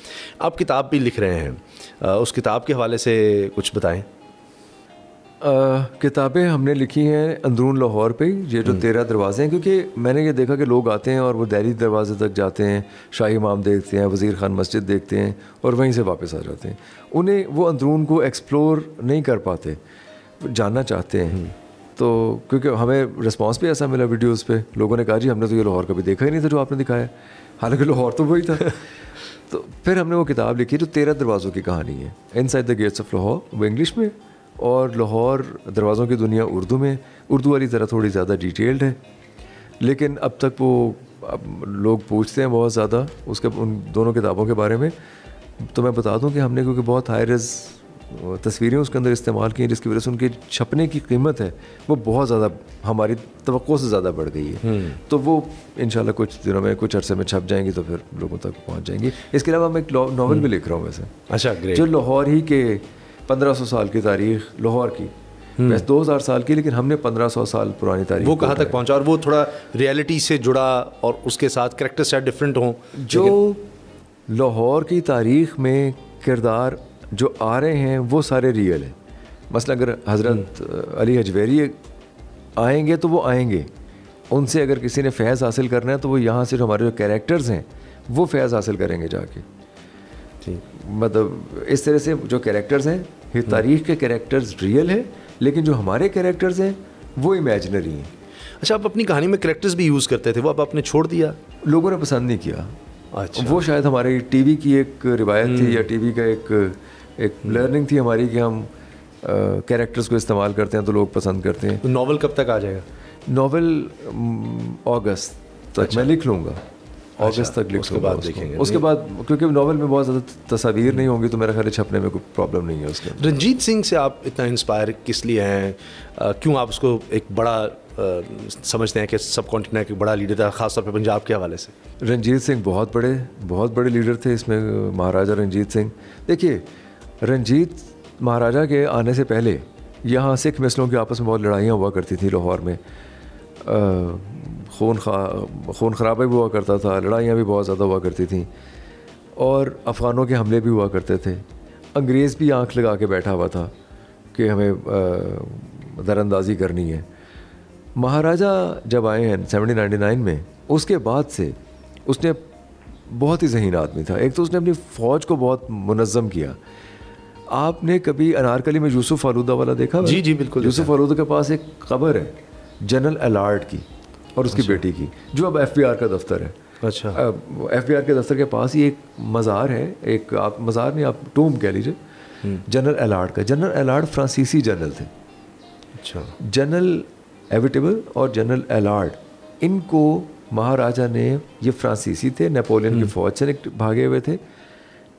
आप किताब भी लिख रहे हैं, उस किताब के हवाले से कुछ बताएं। किताबें हमने लिखी हैं अंदरून लाहौर पे, ये जो 13 दरवाजे हैं। क्योंकि मैंने ये देखा कि लोग आते हैं और वो दिल्ली दरवाजे तक जाते हैं, शाही इमाम देखते हैं, वज़ीर खान मस्जिद देखते हैं और वहीं से वापस आ जाते हैं। उन्हें वो अंदरून को एक्सप्लोर नहीं कर पाते, जानना चाहते हैं। तो क्योंकि हमें रिस्पांस भी ऐसा मिला वीडियोस पे, लोगों ने कहा जी हमने तो ये लाहौर कभी देखा ही नहीं था जो आपने दिखाया, हालांकि लाहौर तो वही था। तो फिर हमने वो किताब लिखी जो 13 दरवाज़ों की कहानी है, inside the gates of Lahore, वो इंग्लिश में, और लाहौर दरवाज़ों की दुनिया उर्दू में। उर्दू वाली ज़रा थोड़ी ज़्यादा डिटेल्ड है, लेकिन अब तक वो लोग पूछते हैं बहुत ज़्यादा उसके, उन दोनों किताबों के बारे में। तो मैं बता दूं कि हमने क्योंकि बहुत हाई रेज़ तस्वीरें उसके अंदर इस्तेमाल की हैं, जिसकी वजह से उनकी छपने की कीमत है वो बहुत ज़्यादा हमारी तवक्को से ज़्यादा बढ़ गई है। तो वो इंशाल्लाह कुछ दिनों में, कुछ अरसे में छप जाएंगी तो फिर लोगों तक पहुंच जाएंगी। इसके अलावा मैं एक नावल भी लिख रहा हूँ वैसे। अच्छा, ग्रेट। जो लाहौर ही के 1500 साल की तारीख लाहौर की, वैसे 2000 साल की, लेकिन हमने 1500 साल पुरानी तारीख, वो कहाँ तक पहुँचा और वो थोड़ा रियलिटी से जुड़ा और उसके साथ कैरेक्टर शायद डिफरेंट हों। जो लाहौर की तारीख में किरदार जो आ रहे हैं वो सारे रियल हैं। मसलन अगर हज़रत अली हजवेरी आएंगे तो वो आएंगे, उनसे अगर किसी ने फैज़ हासिल करना है तो वो यहाँ से जो हमारे जो कैरेक्टर्स हैं वो फैज़ हासिल करेंगे जाके। मतलब इस तरह से जो कैरेक्टर्स हैं, ये तारीख़ के कैरेक्टर्स रियल है, लेकिन जो हमारे कैरेक्टर्स हैं वो इमेजिनरी हैं। अच्छा, आप अपनी कहानी में कैरेक्टर्स भी यूज़ करते थे, वो अब आपने छोड़ दिया? लोगों ने पसंद नहीं किया। अच्छा, वो शायद हमारी टीवी की एक रिवायत थी या टीवी का एक लर्निंग थी हमारी कि हम कैरेक्टर्स को इस्तेमाल करते हैं तो लोग पसंद करते हैं। तो नावल कब तक आ जाएगा? नावल अगस्त तक मैं लिख लूँगा, अगस्त तक लिख उसके बाद देखेंगे। उसके बाद क्योंकि नावल में बहुत ज़्यादा तस्वीर नहीं होंगी तो मेरा ख्याल है छपने में कोई प्रॉब्लम नहीं है उसके। रंजीत सिंह से आप इतना इंस्पायर किस लिए हैं? क्यों आप उसको एक बड़ा समझते हैं कि सब कॉन्टिनेंट एक बड़ा लीडर था, ख़ासतौर पर पंजाब के हवाले से? रंजीत सिंह बहुत बड़े लीडर थे। इसमें महाराजा रंजीत सिंह, देखिए रंजीत महाराजा के आने से पहले यहाँ सिख मिसलों की आपस में बहुत लड़ाइयाँ हुआ करती थी लाहौर में। खून खराबा भी हुआ करता था, लड़ाइयाँ भी बहुत ज़्यादा हुआ करती थी और अफ़गानों के हमले भी हुआ करते थे। अंग्रेज़ भी आंख लगा के बैठा हुआ था कि हमें दरअंदाज़ी करनी है। महाराजा जब आए हैं 1799 में, उसके बाद से उसने बहुत ही ज़हीन आदमी था। एक तो उसने अपनी फ़ौज को बहुत मुनज़्ज़म किया। आपने कभी अनारकली में यूसुफ फालूदा वाला देखा? जी जी बिल्कुल। यूसुफ फालूदा के पास एक कब्र है जनरल अलार्ड की और उसकी बेटी की, जो अब FBI का दफ्तर है। अच्छा। FBI के दफ्तर के पास ही एक मज़ार है, एक आप मज़ार नहीं आप टूम कह लीजिए, जनरल अलार्ड का। जनरल अलार्ड फ्रांसीसी जनरल थे। अच्छा। जनरल एविटेबल और जनरल अलार्ड, इनको महाराजा ने, ये फ्रांसीसी थे, नेपोलियन की फ़ौज से भागे हुए थे।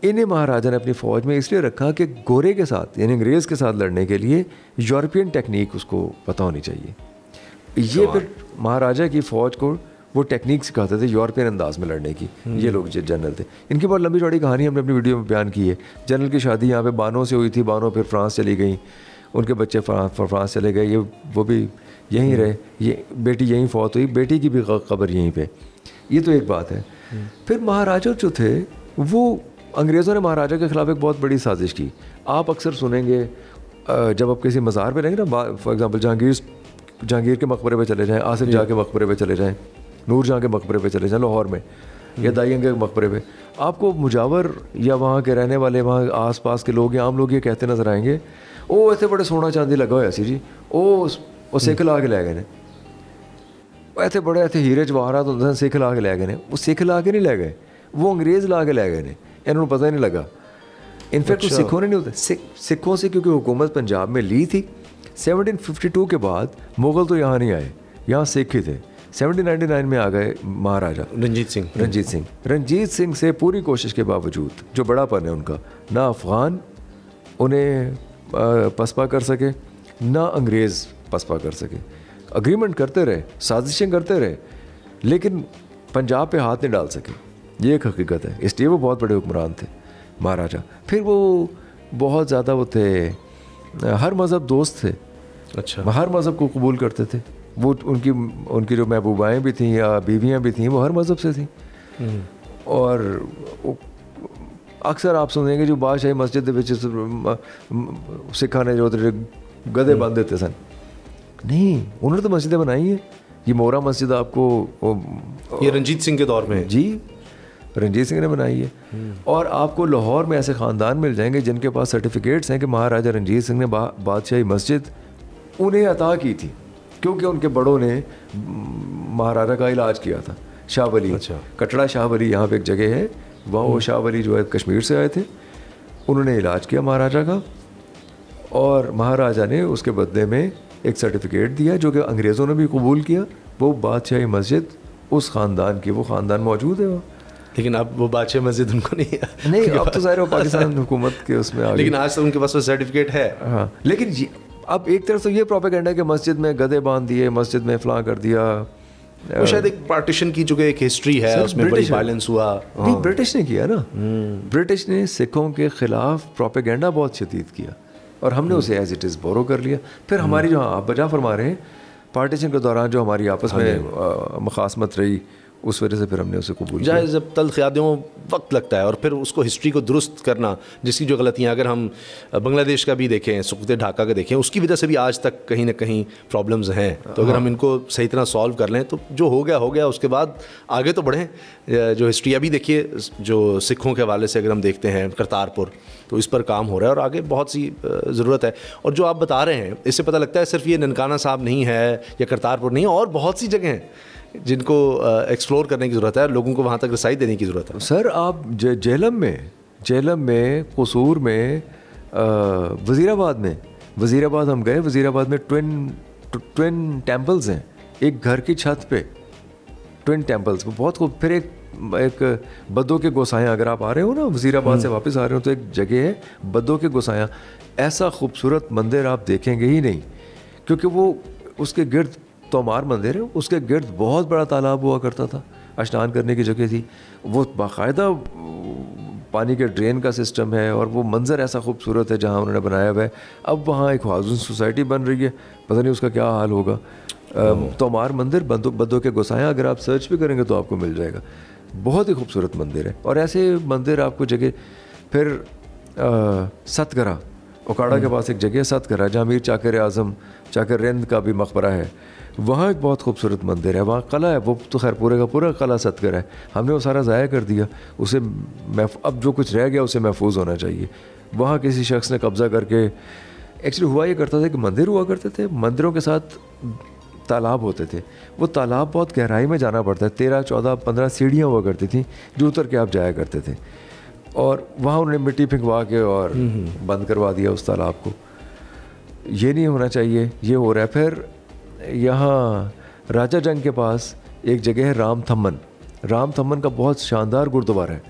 इन्हें महाराजा ने अपनी फ़ौज में इसलिए रखा कि गोरे के साथ यानी अंग्रेज़ के साथ लड़ने के लिए यूरोपियन टेक्निक उसको पता होनी चाहिए। ये फिर महाराजा की फ़ौज को वो टेक्निक सिखाते थे यूरोपियन अंदाज में लड़ने की। ये लोग जनरल थे। इनकी बहुत लंबी चौड़ी कहानी हमने अपनी वीडियो में बयान की है। जनरल की शादी यहाँ पे बानो से हुई थी, बानो फिर फ्रांस चली गई, उनके बच्चे फ्रांस चले गए, ये वो भी यहीं रहे, ये बेटी यहीं फौत हुई, बेटी की भी कब्र यहीं पे। ये तो एक बात है। फिर महाराजा जो थे वो, अंग्रेज़ों ने महाराजा के ख़िलाफ़ एक बहुत बड़ी साजिश की। आप अक्सर सुनेंगे जब आप किसी मज़ार पे रहेंगे ना, फॉर एग्ज़ाम्पल जहांगीर के मकबरे पे चले जाएँ, आसिफ जाह के मकबरे पे चले जाएँ, नूर जहाँ के मकबरे पे चले जाएँ लाहौर में, या दाइयंग के मकबरे पे, आपको मुजावर या वहाँ के रहने वाले, वहाँ आस पास के लोग या आम लोग ये कहते नज़र आएंगे, ओ इतने बड़े सोना चांदी लगा हुआ सी जी, ओ सिख ला के लै गए ने, इतने बड़े इतने हीरे जवाहरात होंदे सिख ला के लै गए ने। वो सिख ला के नहीं लै गए, वो अंग्रेज़ ला के लै गए ने, इन्होंने पता ही नहीं लगा। इनफैक्ट अच्छा। सिखों ने नहीं होता, सिखों से क्योंकि हुकूमत पंजाब में ली थी। 1752 के बाद मुग़ल तो यहाँ नहीं आए, यहाँ सिख ही थे। 1799 में आ गए महाराजा रंजीत सिंह से पूरी कोशिश के बावजूद, जो बड़ापन है उनका, ना अफ़गान उन्हें पसपा कर सके, ना अंग्रेज़ पसपा कर सके। अग्रीमेंट करते रहे, साजिशें करते रहे, लेकिन पंजाब पे हाथ नहीं डाल सके। ये एक हकीकत है। इसलिए वो बहुत बड़े हुक्मरान थे महाराजा। फिर वो बहुत ज़्यादा वो थे, हर मज़हब दोस्त थे। अच्छा। हर मज़हब को कबूल करते थे। वो उनकी जो महबूबाएँ भी थीं या बीवियाँ भी थीं, वो हर मज़हब से थीं। और अक्सर आप सुनेंगे जो बादशाही मस्जिद सिखा ने जो गधे बांध देते सन, नहीं, उन्होंने तो मस्जिदें बनाई हैं। ये मोहरा मस्जिद आपको ये रंजीत सिंह के दौर में जी, रंजीत सिंह ने बनाई है। और आपको लाहौर में ऐसे ख़ानदान मिल जाएंगे जिनके पास सर्टिफिकेट्स हैं कि महाराजा रंजीत सिंह ने बादशाही मस्जिद उन्हें अता की थी, क्योंकि उनके बड़ों ने महाराजा का इलाज किया था। शाह वली, अच्छा। कटड़ा शाह वली यहाँ पे एक जगह है, वहाँ वो शाह वली जो है कश्मीर से आए थे, उन्होंने इलाज किया महाराजा का, और महाराजा ने उसके बदले में एक सर्टिफिकेट दिया जो कि अंग्रेज़ों ने भी कबूल किया। वो बादशाही मस्जिद उस ख़ानदान की, वो ख़ानदान मौजूद है वहाँ। लेकिन अब वो बादशाह मस्जिद उनको नहीं अब तो ज़ाहिर है पाकिस्तान हुकूमत के उसमें आ गई, लेकिन आज तो उनके पास वो सर्टिफिकेट है। हाँ, लेकिन अब एक तरफ तो ये प्रोपेगेंडा है कि मस्जिद में गधे बांध दिए, मस्जिद में फलां कर दिया। वो शायद एक पार्टीशन की जो कि एक हिस्ट्री है, उसमें बड़ी वायलेंस हुआ। नहीं, ब्रिटिश ने किया ना, ब्रिटिश ने सिखों के ख़िलाफ़ प्रोपेगेंडा बहुत शदीद किया, और हमने उसे एज इट इज़ बोरो कर लिया। फिर हमारी जो आप बजा फरमा रहे हैं, पार्टीशन के दौरान जो हमारी आपस में मुखासमत रही, उस वजह से फिर हमने उसे कबूल किया। जब तल्ख़ यादों वक्त लगता है, और फिर उसको हिस्ट्री को दुरुस्त करना, जिसकी जो गलतियाँ, अगर हम बांग्लादेश का भी देखें, सुक़ूत ढाका का देखें, उसकी वजह से भी आज तक कहीं ना कहीं प्रॉब्लम्स हैं। तो अगर हम इनको सही तरह सॉल्व कर लें तो जो हो गया, उसके बाद आगे तो बढ़ें। जो हिस्ट्री अभी देखिए, जो सिखों के हवाले से अगर हम देखते हैं, करतारपुर, तो इस पर काम हो रहा है और आगे बहुत सी ज़रूरत है। और जो आप बता रहे हैं, इससे पता लगता है सिर्फ ये ननकाना साहब नहीं है या करतारपुर नहीं है, और बहुत सी जगह हैं जिनको एक्सप्लोर करने की ज़रूरत है, लोगों को वहाँ तक रसाई देने की ज़रूरत है। सर आप जेलम में, कसूर में, वज़ीराबाद हम गए। वज़ीराबाद में ट्विन टेम्पल्स हैं, एक घर की छत पे ट्विन टेम्पल्स, बहुत खूब। फिर एक बद्दों के गोसायाँ, अगर आप आ रहे हो ना वज़ीराबाद से वापस आ रहे हो, तो एक जगह है बद्दों के गोसायाँ। ऐसा खूबसूरत मंदिर आप देखेंगे ही नहीं, क्योंकि वो उसके गिर्द तोमार मंदिर है, उसके गिर्द बहुत बड़ा तालाब हुआ करता था, स्नान करने की जगह थी। वो बाकायदा पानी के ड्रेन का सिस्टम है, और वो मंज़र ऐसा खूबसूरत है जहाँ उन्होंने बनाया हुआ है। अब वहाँ एक हाउसिंग सोसाइटी बन रही है, पता नहीं उसका क्या हाल होगा। तोमार मंदिर, बद्दों के गोसायाँ, अगर आप सर्च भी करेंगे तो आपको मिल जाएगा। बहुत ही खूबसूरत मंदिर है, और ऐसे मंदिर आपको जगह। फिर सतगरा, ओकाड़ा के पास एक जगह सतकर है जहाँ मीर चाकर आज़म चाकर रिंद का भी मकबरा है, वहाँ एक बहुत खूबसूरत मंदिर है, वहाँ कला है, वो तो खैर पूरे का पूरा कला सतकर है, हमने वो सारा ज़ाया कर दिया, उसे अब जो कुछ रह गया उसे महफूज होना चाहिए। वहाँ किसी शख्स ने कब्ज़ा करके, एक्चुअली हुआ ये करता था कि मंदिर हुआ करते थे, मंदिरों के साथ तालाब होते थे, वो तालाब बहुत गहराई में जाना पड़ता है, 13, 14, 15 सीढ़ियाँ हुआ करती थी जो उतर के आप जाया करते थे, और वहाँ उन्होंने मिट्टी फिंकवा के और बंद करवा दिया उस तालाब को। ये नहीं होना चाहिए, ये हो रहा है। फिर यहाँ राजा जंग के पास एक जगह है राम थम्मन, राम थम्मन का बहुत शानदार गुरुद्वारा है,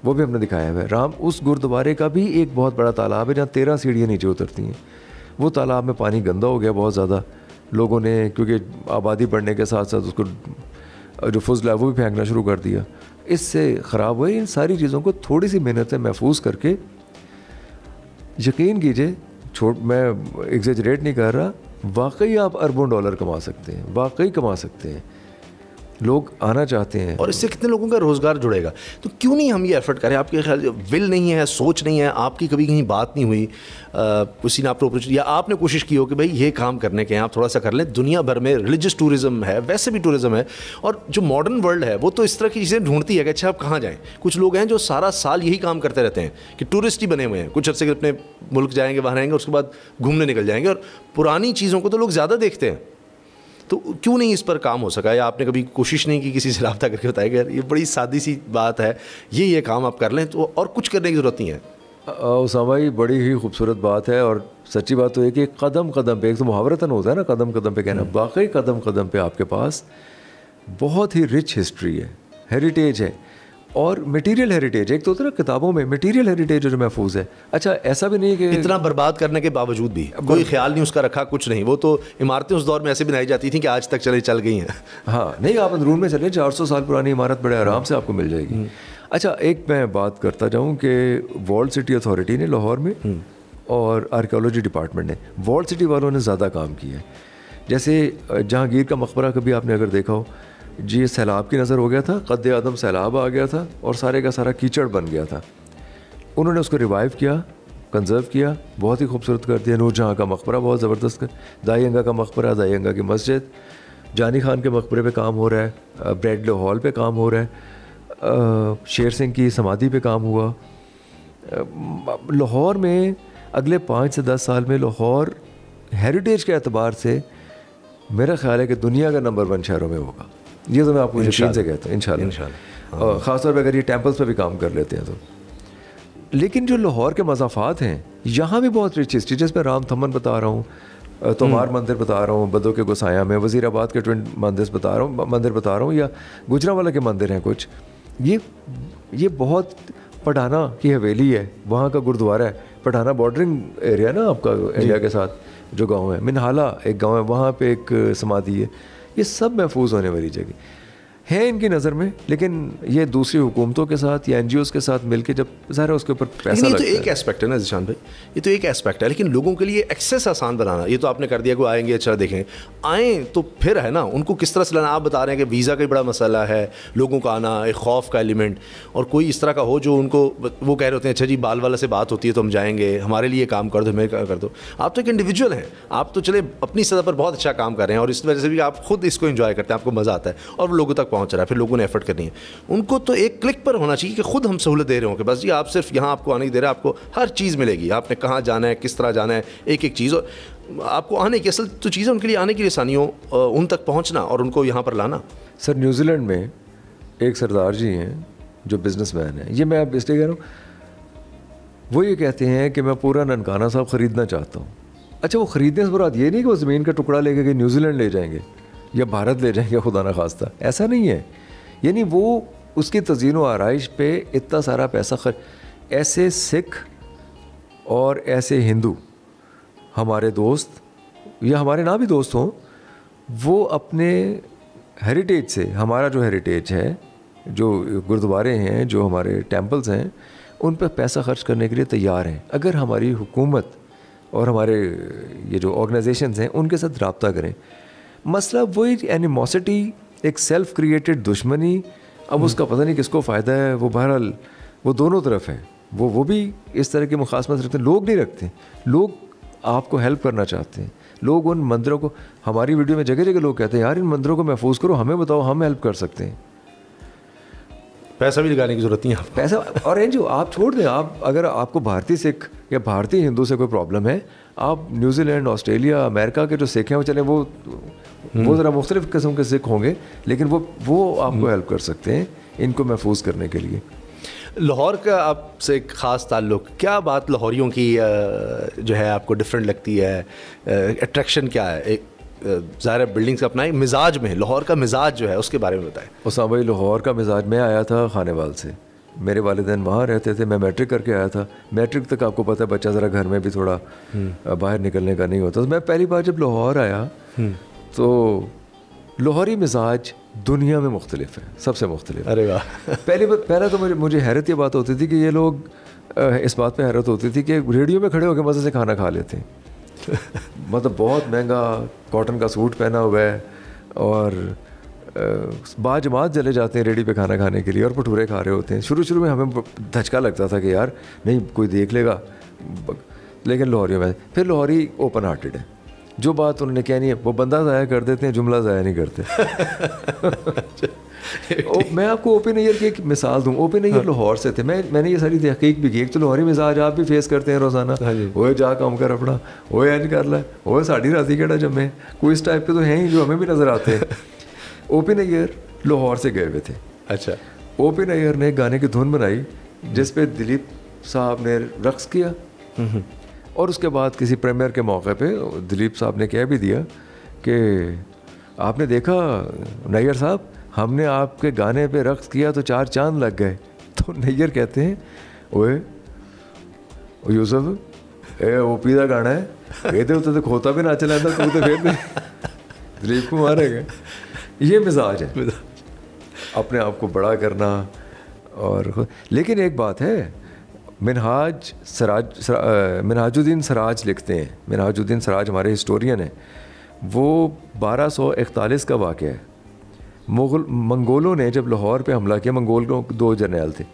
वो भी हमने दिखाया हुआ है। उस गुरुद्वारे का भी एक बहुत बड़ा तालाब है जहाँ 13 सीढ़ियाँ नीचे उतरती हैं। वो तालाब में पानी गंदा हो गया बहुत ज़्यादा, लोगों ने क्योंकि आबादी बढ़ने के साथ साथ उसको जो फुजला है वो भी फेंकना शुरू कर दिया, इससे ख़राब हुए। इन सारी चीज़ों को थोड़ी सी मेहनत महफूज करके, यकीन कीजिए, मैं एग्जैजरेट नहीं कर रहा, वाकई आप अरबों डॉलर कमा सकते हैं, वाकई कमा सकते हैं, लोग आना चाहते हैं। और इससे कितने लोगों का रोज़गार जुड़ेगा, तो क्यों नहीं हम ये एफर्ट करें? आपके ख्याल विल नहीं है, सोच नहीं है, आपकी कभी कहीं बात नहीं हुई, किसी ने आपको अपॉर्चुनिटी या आपने कोशिश की हो कि भाई ये काम करने के हैं, आप थोड़ा सा कर लें? दुनिया भर में रिलीजियस टूरिज़्म है, वैसे भी टूरिज़्म है, और जो मॉडर्न वर्ल्ड है वो तो इस तरह की चीज़ें ढूंढती है कि अच्छा आप कहाँ जाएँ। कुछ लोग हैं जो सारा साल यही काम करते रहते हैं कि टूरिस्ट ही बने हुए हैं, कुछ अर्से के अपने मुल्क जाएंगे, वहाँ रहेंगे, उसके बाद घूमने निकल जाएंगे, और पुरानी चीज़ों को तो लोग ज़्यादा देखते हैं। तो क्यों नहीं इस पर काम हो सका, या आपने कभी कोशिश नहीं की किसी से रब्ता करके बताया कि ये बड़ी सादी सी बात है, ये काम आप कर लें, तो और कुछ करने की ज़रूरत नहीं है? उसामा भाई, बड़ी ही खूबसूरत बात है, और सच्ची बात तो है कि कदम कदम पे, एक तो मुहावरतन होता है ना, कदम कदम पे कहना, वाकई कदम कदम पे आपके पास बहुत ही रिच हिस्ट्री है, हेरिटेज है, और मटेरियल हेरिटेज। एक तो होता है ना किताबों में मटेरियल हेरिटेज जो महफूज है। अच्छा, ऐसा भी नहीं कि इतना बर्बाद करने के बावजूद भी कोई ख्याल नहीं उसका रखा, कुछ नहीं। वो तो इमारतें उस दौर में ऐसे बनाई जाती थी कि आज तक चल गई हैं। हाँ, नहीं, आप अंदरून में चले, 400 साल पुरानी इमारत बड़े आराम से आपको मिल जाएगी। अच्छा, एक मैं बात करता जाऊँ कि वॉल्ड सिटी अथॉरिटी ने लाहौर में और आर्कियोलॉजी डिपार्टमेंट ने, वॉल्ड सिटी वालों ने ज़्यादा काम किया है। जैसे जहांगीर का मकबरा कभी आपने अगर देखा हो जी, सैलाब की नज़र हो गया था, कद आदम सैलाब आ गया था और सारे का सारा कीचड़ बन गया था। उन्होंने उसको रिवाइव किया, कंजर्व किया, बहुत ही खूबसूरत कर दिया। नूरजहाँ का मकबरा बहुत ज़बरदस्त, दाईअंगा का मकबरा, दाईअंगा की मस्जिद, जानी खान के मकबरे पे काम हो रहा है, ब्रैडले हॉल पे काम हो रहा है, शेर सिंह की समाधि पे काम हुआ। लाहौर में अगले 5 से 10 साल में लाहौर हेरिटेज के एतबार से मेरा ख्याल है कि दुनिया का नंबर 1 शहरों में होगा। ये तो मैं आपको यकीन से कहता हूँ, इंशाल्लाह। और ख़ासतौर पर अगर ये टेम्पल्स पे भी काम कर लेते हैं तो। लेकिन जो लाहौर के मज़ाफ़ात हैं, यहाँ भी बहुत रिच हिस्ट्री, जिसमें राम थम्मन बता रहा हूँ, तोमार मंदिर बता रहा हूँ, बदो के गोसाया में, वज़ीराबाद के ट्विन मंदिर बता रहा हूँ, या गुजरांवाला के मंदिर हैं कुछ। ये बहुत, पठाना की हवेली है, वहाँ का गुरुद्वारा है, पठाना बॉर्डरिंग एरिया ना आपका इंडिया के साथ, जो गाँव है मिनहाला एक गाँव है, वहाँ पर एक समाधि है। ये सब महफूज होने वाली जगह है इनकी नज़र में, लेकिन ये दूसरी हुकूमतों के साथ या NGOs के साथ मिलके जब ज़ाहिर है उसके ऊपर पैसा लगता है। ये तो एक एस्पेक्ट है ना ज़ीशान भाई, ये तो एक एस्पेक्ट है, लेकिन लोगों के लिए एक्सेस आसान बनाना, ये तो आपने कर दिया कि आएंगे, अच्छा देखें, आएँ तो फिर है ना, उनको किस तरह से लाना। आप बता रहे हैं कि वीज़ा का बड़ा मसला है, लोगों का आना, एक खौफ का एलिमेंट, और कोई इस तरह का हो जो उनको, वो कह रहे होते हैं अच्छा जी बाल वाला से बात होती है तो हम जाएंगे, हमारे लिए काम कर दो, हमें कर दो। आप तो एक इंडिविजुअल हैं, आप तो चले अपनी सतह पर बहुत अच्छा काम कर रहे हैं, और इस वजह से भी आप खुद इसको एंजॉय करते हैं, आपको मज़ा आता है, और वो लोगों तक पहुँच रहा है, फिर लोगों ने एफर्ट करनी है। उनको तो एक क्लिक पर होना चाहिए कि खुद हम सहूलत दे रहे हो कि बस जी आप सिर्फ यहाँ आपको आने की दे रहे हैं, आपको हर चीज़ मिलेगी, आपने कहाँ जाना है, किस तरह जाना है, एक एक चीज़, और आपको आने की असल तो चीज़ें उनके लिए आने की आसानी हो, उन तक पहुँचना और उनको यहाँ पर लाना। सर, न्यूजीलैंड में एक सरदार जी हैं जो बिजनेसमैन हैं, ये मैं अब इसलिए कह रहा हूँ, वो ये कहते हैं कि मैं पूरा ननकाना साहब ख़रीदना चाहता हूँ। अच्छा, वो ख़रीदने से मुराद ये नहीं कि वो ज़मीन का टुकड़ा लेके कि न्यूजीलैंड ले जाएंगे या भारत ले जाएंगे, खुदा ना खास्ता, ऐसा नहीं है। यानी वो उसकी तज़ीन व आराइश पे इतना सारा पैसा ऐसे सिख और ऐसे हिंदू हमारे दोस्त या हमारे ना भी दोस्त हों, वो अपने हेरिटेज से, हमारा जो हेरिटेज है, जो गुरुद्वारे हैं, जो हमारे टेम्पल्स हैं, उन पर पैसा खर्च करने के लिए तैयार हैं। अगर हमारी हुकूमत और हमारे ये जो ऑर्गेनाइजेशंस हैं उनके साथ रब्ता करें। मसला वही एनिमोसिटी, एक सेल्फ क्रिएटेड दुश्मनी, अब उसका पता नहीं किसको फ़ायदा है, वो बहरहाल वो दोनों तरफ है। वो भी इस तरह की मुखासमत रखते हैं। लोग नहीं रखते, लोग आपको हेल्प करना चाहते हैं। लोग उन मंदिरों को, हमारी वीडियो में जगह जगह लोग कहते हैं यार इन मंदिरों को महफूज करो, हमें बताओ, हम हेल्प कर सकते हैं। पैसा भी लगाने की ज़रूरत नहीं है पैसा और एनजीओ आप छोड़ दें। आप अगर आपको भारतीय सिख या भारतीय हिंदू से कोई प्रॉब्लम है, आप न्यूजीलैंड, ऑस्ट्रेलिया, अमेरिका के जो सिख हैं वो चले, वो ज़रा मुख्तलिफ किस्म के सिख होंगे, लेकिन वो आपको हेल्प कर सकते हैं इनको महफूज करने के लिए। लाहौर का आपसे एक ख़ास ताल्लुक़, क्या बात लाहौरियों की जो है आपको डिफरेंट लगती है? अट्रैक्शन क्या है? एक ज़ाहिर बिल्डिंग्स अपना एक मिजाज में, लाहौर का मिजाज जो है उसके बारे में बताएं। उसामा भाई, लाहौर का मिजाज, मैं आया था खानेवाल से, मेरे वालिदैन वहाँ रहते थे, मैं मैट्रिक करके आया था। मैट्रिक तक आपको पता है बच्चा ज़रा घर में भी थोड़ा बाहर निकलने का नहीं होता। तो मैं पहली बार जब लाहौर आया तो लाहौरी मिजाज दुनिया में मुख्तलिफ है, सबसे मुख्तलिफ। अरे वाह। पहला तो मुझे हैरत ये बात होती थी कि ये लोग, इस बात पे हैरत होती थी कि रेडियो में खड़े होकर मज़े से खाना खा लेते हैं। मतलब बहुत महंगा कॉटन का सूट पहना हुआ है और बाजमात चले जाते हैं रेडी पे खाना खाने के लिए और भटूरे खा रहे होते हैं। शुरू में हमें धचका लगता था कि यार नहीं कोई देख लेगा, लेकिन लाहौरियों में फिर लाहौरी ओपन हार्टेड है। जो बात उन्होंने कहनी है वो बंदा ज़ाया कर देते हैं, जुमला ज़ाया नहीं करते। मैं आपको ओपन ईयर की एक मिसाल दूं। ओपन ईयर लाहौर से थे, मैंने ये सारी तहकीक भी की। एक तो लाहौरी मिजाज आप भी फेस करते हैं रोज़ाना, ओए जा काम कर अपना, ओए इंज कर ला, ओए साड़ी राती केड़ा जमे, कोई इस टाइप के तो हैं ही जो हमें भी नज़र आते हैं। ओपन ईयर लाहौर से गए हुए थे। अच्छा। ओपन ईयर ने गाने की धुन बनाई जिस पे दिलीप साहब ने रक्स किया और उसके बाद किसी प्रीमियर के मौके पे दिलीप साहब ने कह भी दिया कि आपने देखा नैयर साहब, हमने आपके गाने पे रक्स किया तो 4 चांद लग गए। तो नैयर कहते हैं ओए यूसुफ, ए ओपी का गाना है, ये तो खोता भी ना चला था तू तो फिर दिलीप को मारेगा। ये मिजाज है, अपने आप को बड़ा करना। और लेकिन एक बात है, मिनहाजुद्दीन सराज लिखते हैं, मिनहाजुद्दीन सराज हमारे हिस्टोरियन हैं, वो 1241 का वाक़या है। मंगोलों ने जब लाहौर पे हमला किया, मंगोलों 2 जर्नैल थे,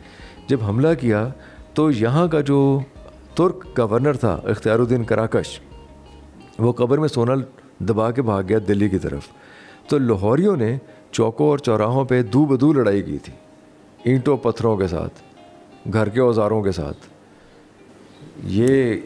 जब हमला किया तो यहाँ का जो तुर्क गवर्नर था इख्तियारुद्दीन कराकश, वो कब्र में सोना दबा के भाग गया दिल्ली की तरफ। तो लाहौरियों ने चौकों और चौराहों पे दू बदू लड़ाई की थी, ईंटों पत्थरों के साथ, घर के औजारों के साथ। ये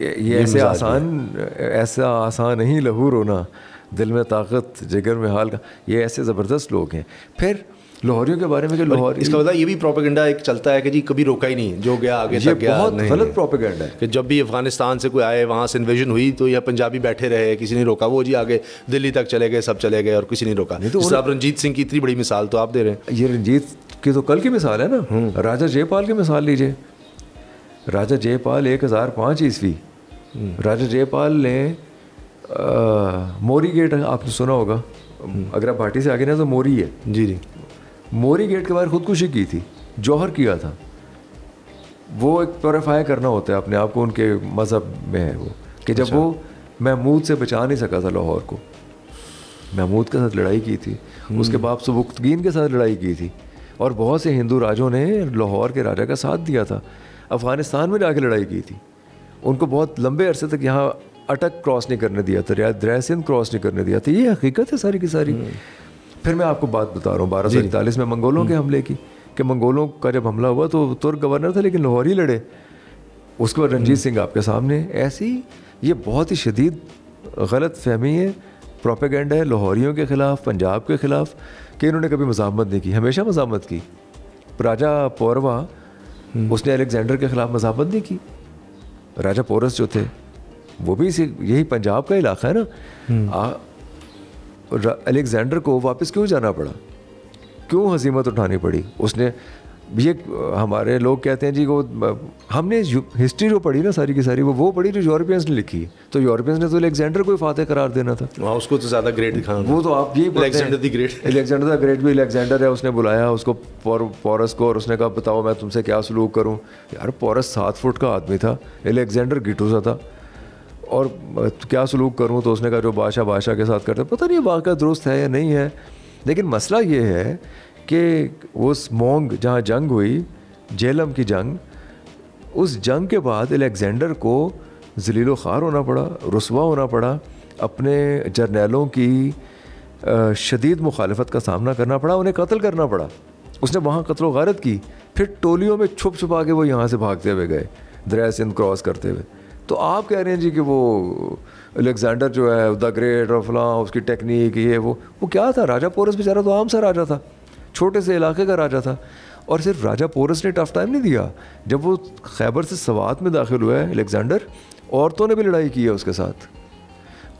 ऐसा आसान नहीं लहू रोना, दिल में ताकत जिगर में हाल का। ये ऐसे ज़बरदस्त लोग हैं। फिर लाहौरियों के बारे में कि लाहौर, इसका मतलब ये भी प्रोपेगेंडा एक चलता है कि जी कभी रोका ही नहीं, जो गया आगे तक गया। बहुत गलत प्रोपेगेंडा है कि जब भी अफगानिस्तान से कोई आए, वहाँ से इन्वेजन हुई तो यह पंजाबी बैठे रहे, किसी ने रोका, वो जी आगे दिल्ली तक चले गए, सब चले गए और किसी नहीं रोका। तो आप रंजीत सिंह की इतनी बड़ी मिसाल तो आप दे रहे हैं। ये रंजीत की तो कल की मिसाल है ना। राजा जयपाल की मिसाल लीजिए। राजा जयपाल 1005 ईस्वी, राजा जयपाल ने मोरी गेट आपने सुना होगा, अगर आप भाटी से आगे ना तो मोरी है। जी। मोरी गेट के बाहर खुदकुशी की थी, जौहर किया था। वो एक प्योरीफाई करना होता है अपने आप को, उनके मज़हब में है वो कि जब वो महमूद से बचा नहीं सका था लाहौर को, महमूद के साथ लड़ाई की थी, उसके बाद सुबुक्तगीन के साथ लड़ाई की थी और बहुत से हिंदू राजों ने लाहौर के राजा का साथ दिया था। अफ़गानिस्तान में जाके लड़ाई की थी, उनको बहुत लंबे अरसे तक यहाँ अटक क्रॉस नहीं करने दिया था, दरिया सिंध क्रॉस नहीं करने दिया था। ये हकीकत है सारी की सारी। फिर मैं आपको बात बता रहा हूँ 1241 में मंगोलों के हमले की, कि मंगोलों का जब हमला हुआ तो तुर्क गवर्नर था लेकिन लाहौर ही लड़े। उसके बाद रंजीत सिंह आपके सामने। ऐसी ये बहुत ही शदीद गलत फहमी है, प्रोपेगेंडा है लाहौरियों के ख़िलाफ़, पंजाब के ख़िलाफ़, कि इन्होंने कभी मज़ामत नहीं की, हमेशा मज़ामत की। राजा पौरवा, उसने अलेक्जेंडर के ख़िलाफ़ मज़ामत नहीं की। राजा पोरस जो थे वो भी यही पंजाब का इलाका है ना। अलेक्जेंडर को वापस क्यों जाना पड़ा, क्यों हज़ीमत उठानी पड़ी उसने? ये हमारे लोग कहते हैं जी वो, हमने हिस्ट्री जो पढ़ी ना सारी की सारी वो पढ़ी जो यूरोपियंस ने लिखी। तो यूरोपियंस ने तो अलेक्जेंडर को ही फातेह करार देना था, उसको तो ज़्यादा ग्रेट दिखाना। वो तो आप यही Alexander the great, Alexander the great भी अलेक्जेंडर है। उसने बुलाया उसको पोरस को और उसने कहा बताओ मैं तुमसे क्या सलूक करूँ। यार पोरस 7 फुट का आदमी था, अलेक्जेंडर गिटू सा था, और क्या सलूक करूँ? तो उसने कहा जो बादशाह के साथ करते। पता नहीं वाक़या दुरुस्त है या नहीं है, लेकिन मसला ये है कि उस मोंग जहाँ जंग हुई, जेलम की जंग, उस जंग के बाद अलेक्जेंडर को ज़लील ख़ार होना पड़ा, रुसवा होना पड़ा, अपने जर्नैलों की शदीद मुखालफत का सामना करना पड़ा, उन्हें कत्ल करना पड़ा। उसने वहाँ कत्ल व गारत की, फिर टोलियों में छुप छुपा के वो यहाँ से भागते हुए गए, दरिया सिंध क्रॉस करते हुए। तो आप कह रहे हैं जी कि वो अलेक्जेंडर जो है द ग्रेट और फलां, उसकी टेक्निक ये वो क्या था? राजा पोरस बेचारा तो आम सा राजा था, छोटे से इलाके का राजा था। और सिर्फ राजा पोरस ने टफ टाइम नहीं दिया, जब वो खैबर से सवात में दाखिल हुआ है अलेक्जेंडर, औरतों ने भी लड़ाई की है उसके साथ,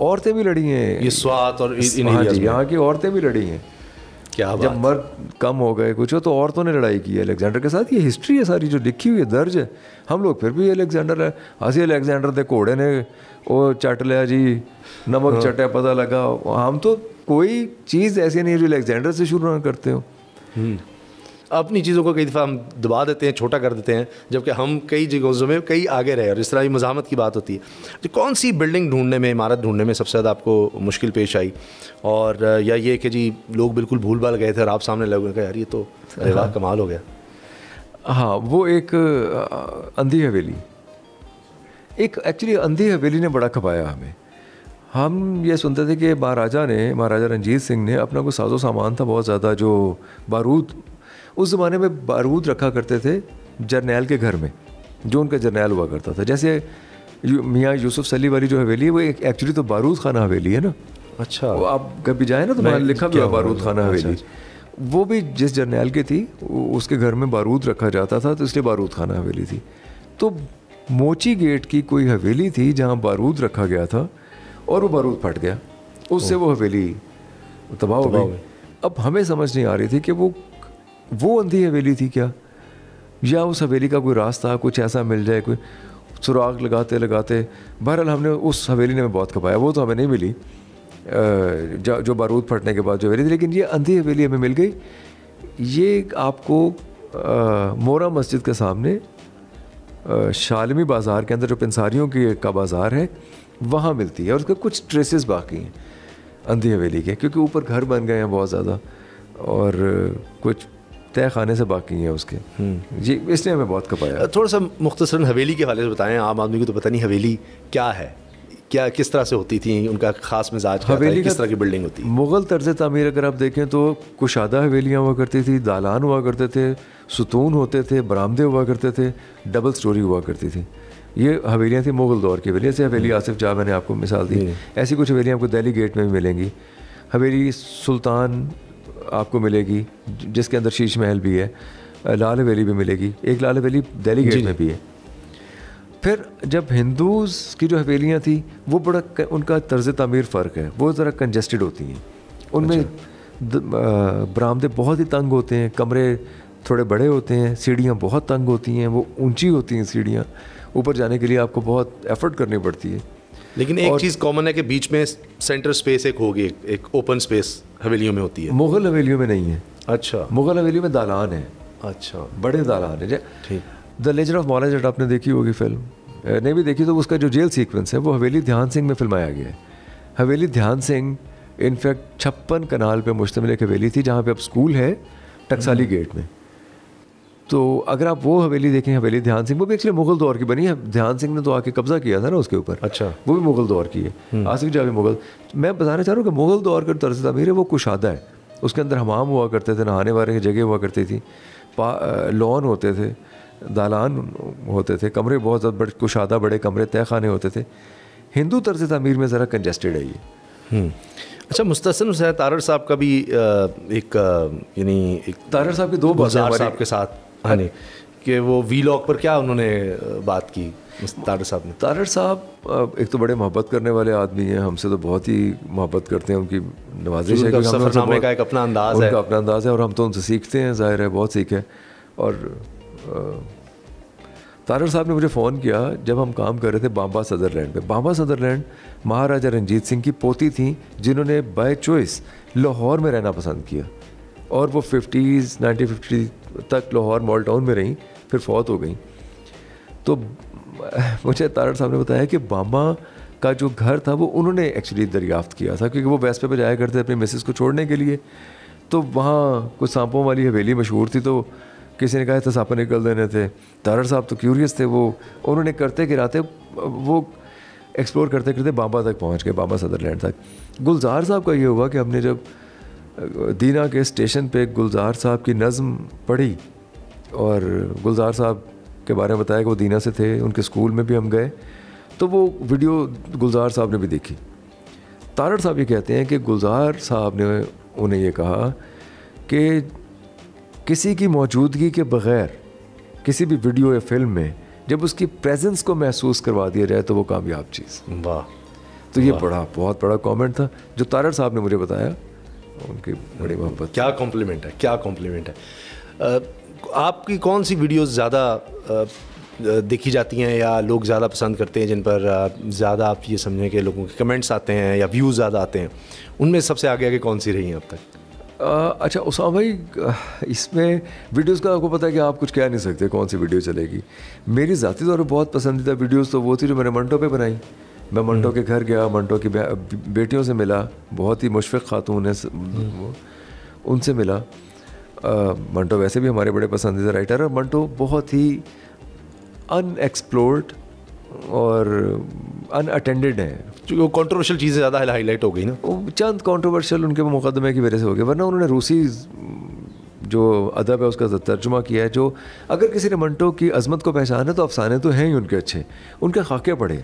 औरतें भी लड़ी हैं, ये स्वात और हाँ जी, यहाँ की औरतें भी लड़ी हैं। क्या जब मर्द कम हो गए कुछ तो औरतों ने लड़ाई की है अलेक्जेंडर के साथ। ये हिस्ट्री है सारी जो लिखी हुई है, दर्ज है। हम लोग फिर भी अलेक्जेंडर है, हंसी अलेक्जेंडर थे, घोड़े ने वो चट लिया जी, नमक चटा पता लगा। हम तो कोई चीज़ ऐसी नहीं है जो अलेक्जेंडर से शुरू ना करते हो। अपनी चीज़ों को कई दफ़ा हम दबा देते हैं, छोटा कर देते हैं, जबकि हम कई जगहों में कई आगे रहे। और इस तरह की मज़ामत की बात होती है। तो कौन सी बिल्डिंग ढूंढने में, इमारत ढूंढने में सबसे ज़्यादा आपको मुश्किल पेश आई? और या ये कि जी लोग बिल्कुल भूल भाल गए थे और आप सामने लोगों ने कहा यार ये तो वाह कमाल हो गया? हाँ, वो एक अंधी हवेली, एक एक्चुअली अंधी हवेली ने बड़ा खपाया हमें। हम ये सुनते थे कि महाराजा रंजीत सिंह ने अपना कोई साजो सामान था बहुत ज़्यादा, जो बारूद, उस ज़माने में बारूद रखा करते थे जर्नैल के घर में, जो उनका जर्नैल हुआ करता था। जैसे मियाँ यूसुफ सली वाली जो हवेली है वो एक एक्चुअली तो बारूद खाना हवेली है ना। अच्छा, वो आप कभी जाए ना तो वहाँ लिखा भी हुआ बारूद खाना हवेली। वो भी जिस जर्नैल की थी उसके घर में बारूद रखा जाता था, तो इसलिए बारूद खाना हवेली थी। तो मोची गेट की कोई हवेली थी जहाँ बारूद रखा गया था और वो बारूद फट गया, उससे वो हवेली तबाह हो गई। अब हमें समझ नहीं आ रही थी कि वो अंधी हवेली थी क्या, या उस हवेली का कोई रास्ता कुछ ऐसा मिल जाए, कोई सुराग लगाते लगाते। बहरहाल हमने उस हवेली ने बहुत खपाया, वो तो हमें नहीं मिली जो बारूद फटने के बाद जो हवेली थी। लेकिन ये अंधी हवेली हमें मिल गई। ये आपको मोरा मस्जिद के सामने शालमी बाज़ार के अंदर जो पंसारियों का बाज़ार है वहाँ मिलती है, और उसके कुछ ट्रेसेस बाकी हैं अंधी हवेली के, क्योंकि ऊपर घर बन गए हैं बहुत ज़्यादा और कुछ तय खाने से बाकी हैं उसके। जी, इसलिए हमें बहुत खपाया। थोड़ा सा मुख्तसरन हवेली के हवाले से बताएं, आम आदमी को तो पता नहीं हवेली क्या है, क्या किस तरह से होती थी, उनका ख़ास मिजाज क्या था, किस तरह की बिल्डिंग होती है? मुग़ल तर्ज़ तामीर अगर आप देखें तो कुशादा हवेलियाँ हुआ करती थी, दालान हुआ करते थे, सुतून होते थे, बरामदे हुआ करते थे, डबल स्टोरी हुआ करती थी। ये हवेलियाँ थी मुग़ल दौर की हवेली। जैसे हवेली आसिफ जाह मैंने आपको मिसाल दी, ऐसी कुछ हवेलियाँ आपको दिल्ली गेट में भी मिलेंगी। हवेली सुल्तान आपको मिलेगी जिसके अंदर शीश महल भी है, लाल हवेली भी मिलेगी, एक लाल हवेली दिल्ली गेट में भी है। फिर जब हिंदूज़ की जो हवेलियाँ थी वो बड़ा उनका तर्ज़ तामीर फ़र्क है, वो ज़रा कंजस्टेड होती हैं, उनमें बरामदे बहुत ही तंग होते हैं, कमरे थोड़े बड़े होते हैं, सीढ़ियाँ बहुत तंग होती हैं, वो ऊंची होती हैं सीढ़ियाँ, ऊपर जाने के लिए आपको बहुत एफर्ट करनी पड़ती है। लेकिन एक चीज़ कॉमन है कि बीच में सेंटर स्पेस एक होगी, एक ओपन स्पेस हवेलियों में होती है। मुग़ल हवेलियों में नहीं है। अच्छा, मुग़ल हवेलियों में दालान है। अच्छा, बड़े दालान है। ठीक। The legend of Maula Jatt आपने देखी होगी फिल्म, नहीं भी देखी तो उसका जो जेल सीक्वेंस है वो हवेली ध्यान सिंह में फिल्माया गया है। हवेली ध्यान सिंह इनफैक्ट 56 कनाल पे मुश्तमिल एक हवेली थी जहाँ पे अब स्कूल है टकसाली गेट में। तो अगर आप वो हवेली देखें, हवेली ध्यान सिंह, वो भी एक्चुअली मुग़ल दौर की बनी है। ध्यान सिंह ने तो आके कब्जा किया था ना उसके ऊपर। अच्छा, वो भी मुग़ल दौर की है। आसिफ जाह भी मुग़ल। मैं बताना चाह रहा हूँ कि मुग़ल दौर का तर्ज़ तामीर है वो कुशादा है। उसके अंदर हमाम हुआ करते थे, नहाने वाले की जगह हुआ करती थी, लॉन होते थे, दालान होते थे, कमरे बहुत ज़्यादा बड़े कुशादा बड़े कमरे, तय खाने होते थे। हिंदू तर्ज़ तामीर में ज़रा कंजस्टेड है ये। अच्छा, मुस्तहसन हुसैन तारड़ साहब का भी एक यानी एक तारड़ साहब की दो बातें साहब के साथ आने कि वो वीलॉग पर क्या उन्होंने बात की तारड़ साहब ने? तारड़ साहब एक तो बड़े मोहब्बत करने वाले आदमी हैं, हमसे तो बहुत ही मोहब्बत करते हैं, उनकी नवाजिश है, सफ़रनामे का एक अपना अंदाज़ है, उनका अपना अंदाज़ है और हम तो उनसे सीखते हैं, ज़ाहिर है बहुत सीखे। और तारड़ साहब ने मुझे फ़ोन किया जब हम काम कर रहे थे बांबा सदरलैंड पे। बांबा सदरलैंड महाराजा रंजीत सिंह की पोती थी जिन्होंने बाय चॉइस लाहौर में रहना पसंद किया, और वो 1950 तक लाहौर मॉल टाउन में रहीं, फिर फौत हो गई। तो मुझे तारड़ साहब ने बताया कि बांबा का जो घर था वो उन्होंने एक्चुअली दरियाफ्त किया था, क्योंकि वो वेस्ट पे जाया करते अपनी मिसेस को छोड़ने के लिए। तो वहाँ कुछ सांपों वाली हवेली मशहूर थी, तो किसी ने कहा था सापन निकल देने थे। तारड़ साहब तो क्यूरियस थे, वो उन्होंने करते गिराते वो एक्सप्लोर करते करते बांबा तक पहुंच गए, बांबा सदरलैंड तक। गुलजार साहब का ये हुआ कि हमने जब दीना के स्टेशन पे गुलजार साहब की नज़म पढ़ी और गुलजार साहब के बारे में बताया कि वो दीना से थे, उनके स्कूल में भी हम गए, तो वो वीडियो गुलजार साहब ने भी देखी। तारड़ साहब ये कहते हैं कि गुलजार साहब ने उन्हें ये कहा कि किसी की मौजूदगी के बग़ैर किसी भी वीडियो या फिल्म में जब उसकी प्रेजेंस को महसूस करवा दिया जाए तो वो कामयाब चीज़। वाह। तो ये बहुत बड़ा कमेंट था जो तारड़ साहब ने मुझे बताया, उनकी बड़ी मोहब्बत। क्या कॉम्प्लीमेंट है, क्या कॉम्प्लीमेंट है। आपकी कौन सी वीडियोस ज़्यादा देखी जाती हैं या लोग ज़्यादा पसंद करते हैं, जिन पर ज़्यादा आप ये समझें कि लोगों के कमेंट्स आते हैं या व्यूज़ ज़्यादा आते हैं, उनमें सबसे आगे आगे कौन सी रही हैं अब तक? अच्छा उसामा भाई, इसमें वीडियोस का आपको पता है कि आप कुछ कह नहीं सकते कौन सी वीडियो चलेगी। मेरी ज़ाती तौर पर बहुत पसंदीदा वीडियोस तो वो थी जो मैंने मंटो पे बनाई। मैं मंटो के घर गया, मंटो की बेटियों से मिला, बहुत ही मुशफ़िक़ खातून है, उनसे मिला। मंटो वैसे भी हमारे बड़े पसंदीदा राइटर है। मंटो बहुत ही अनएक्सप्लोर्ड और अनअटेंडेड है। जो कंट्रोवर्शियल चीज़ें ज़्यादा हाईलाइट हो गई ना, चंद कंट्रोवर्शियल उनके मुकदमे की वजह से हो गया, वरना उन्होंने रूसी जो अदब है उसका तर्जुमा किया है। जो अगर किसी ने मंटो की अज़मत को पहचाना तो अफसाने तो हैं ही उनके अच्छे। उनके खाके पढ़े,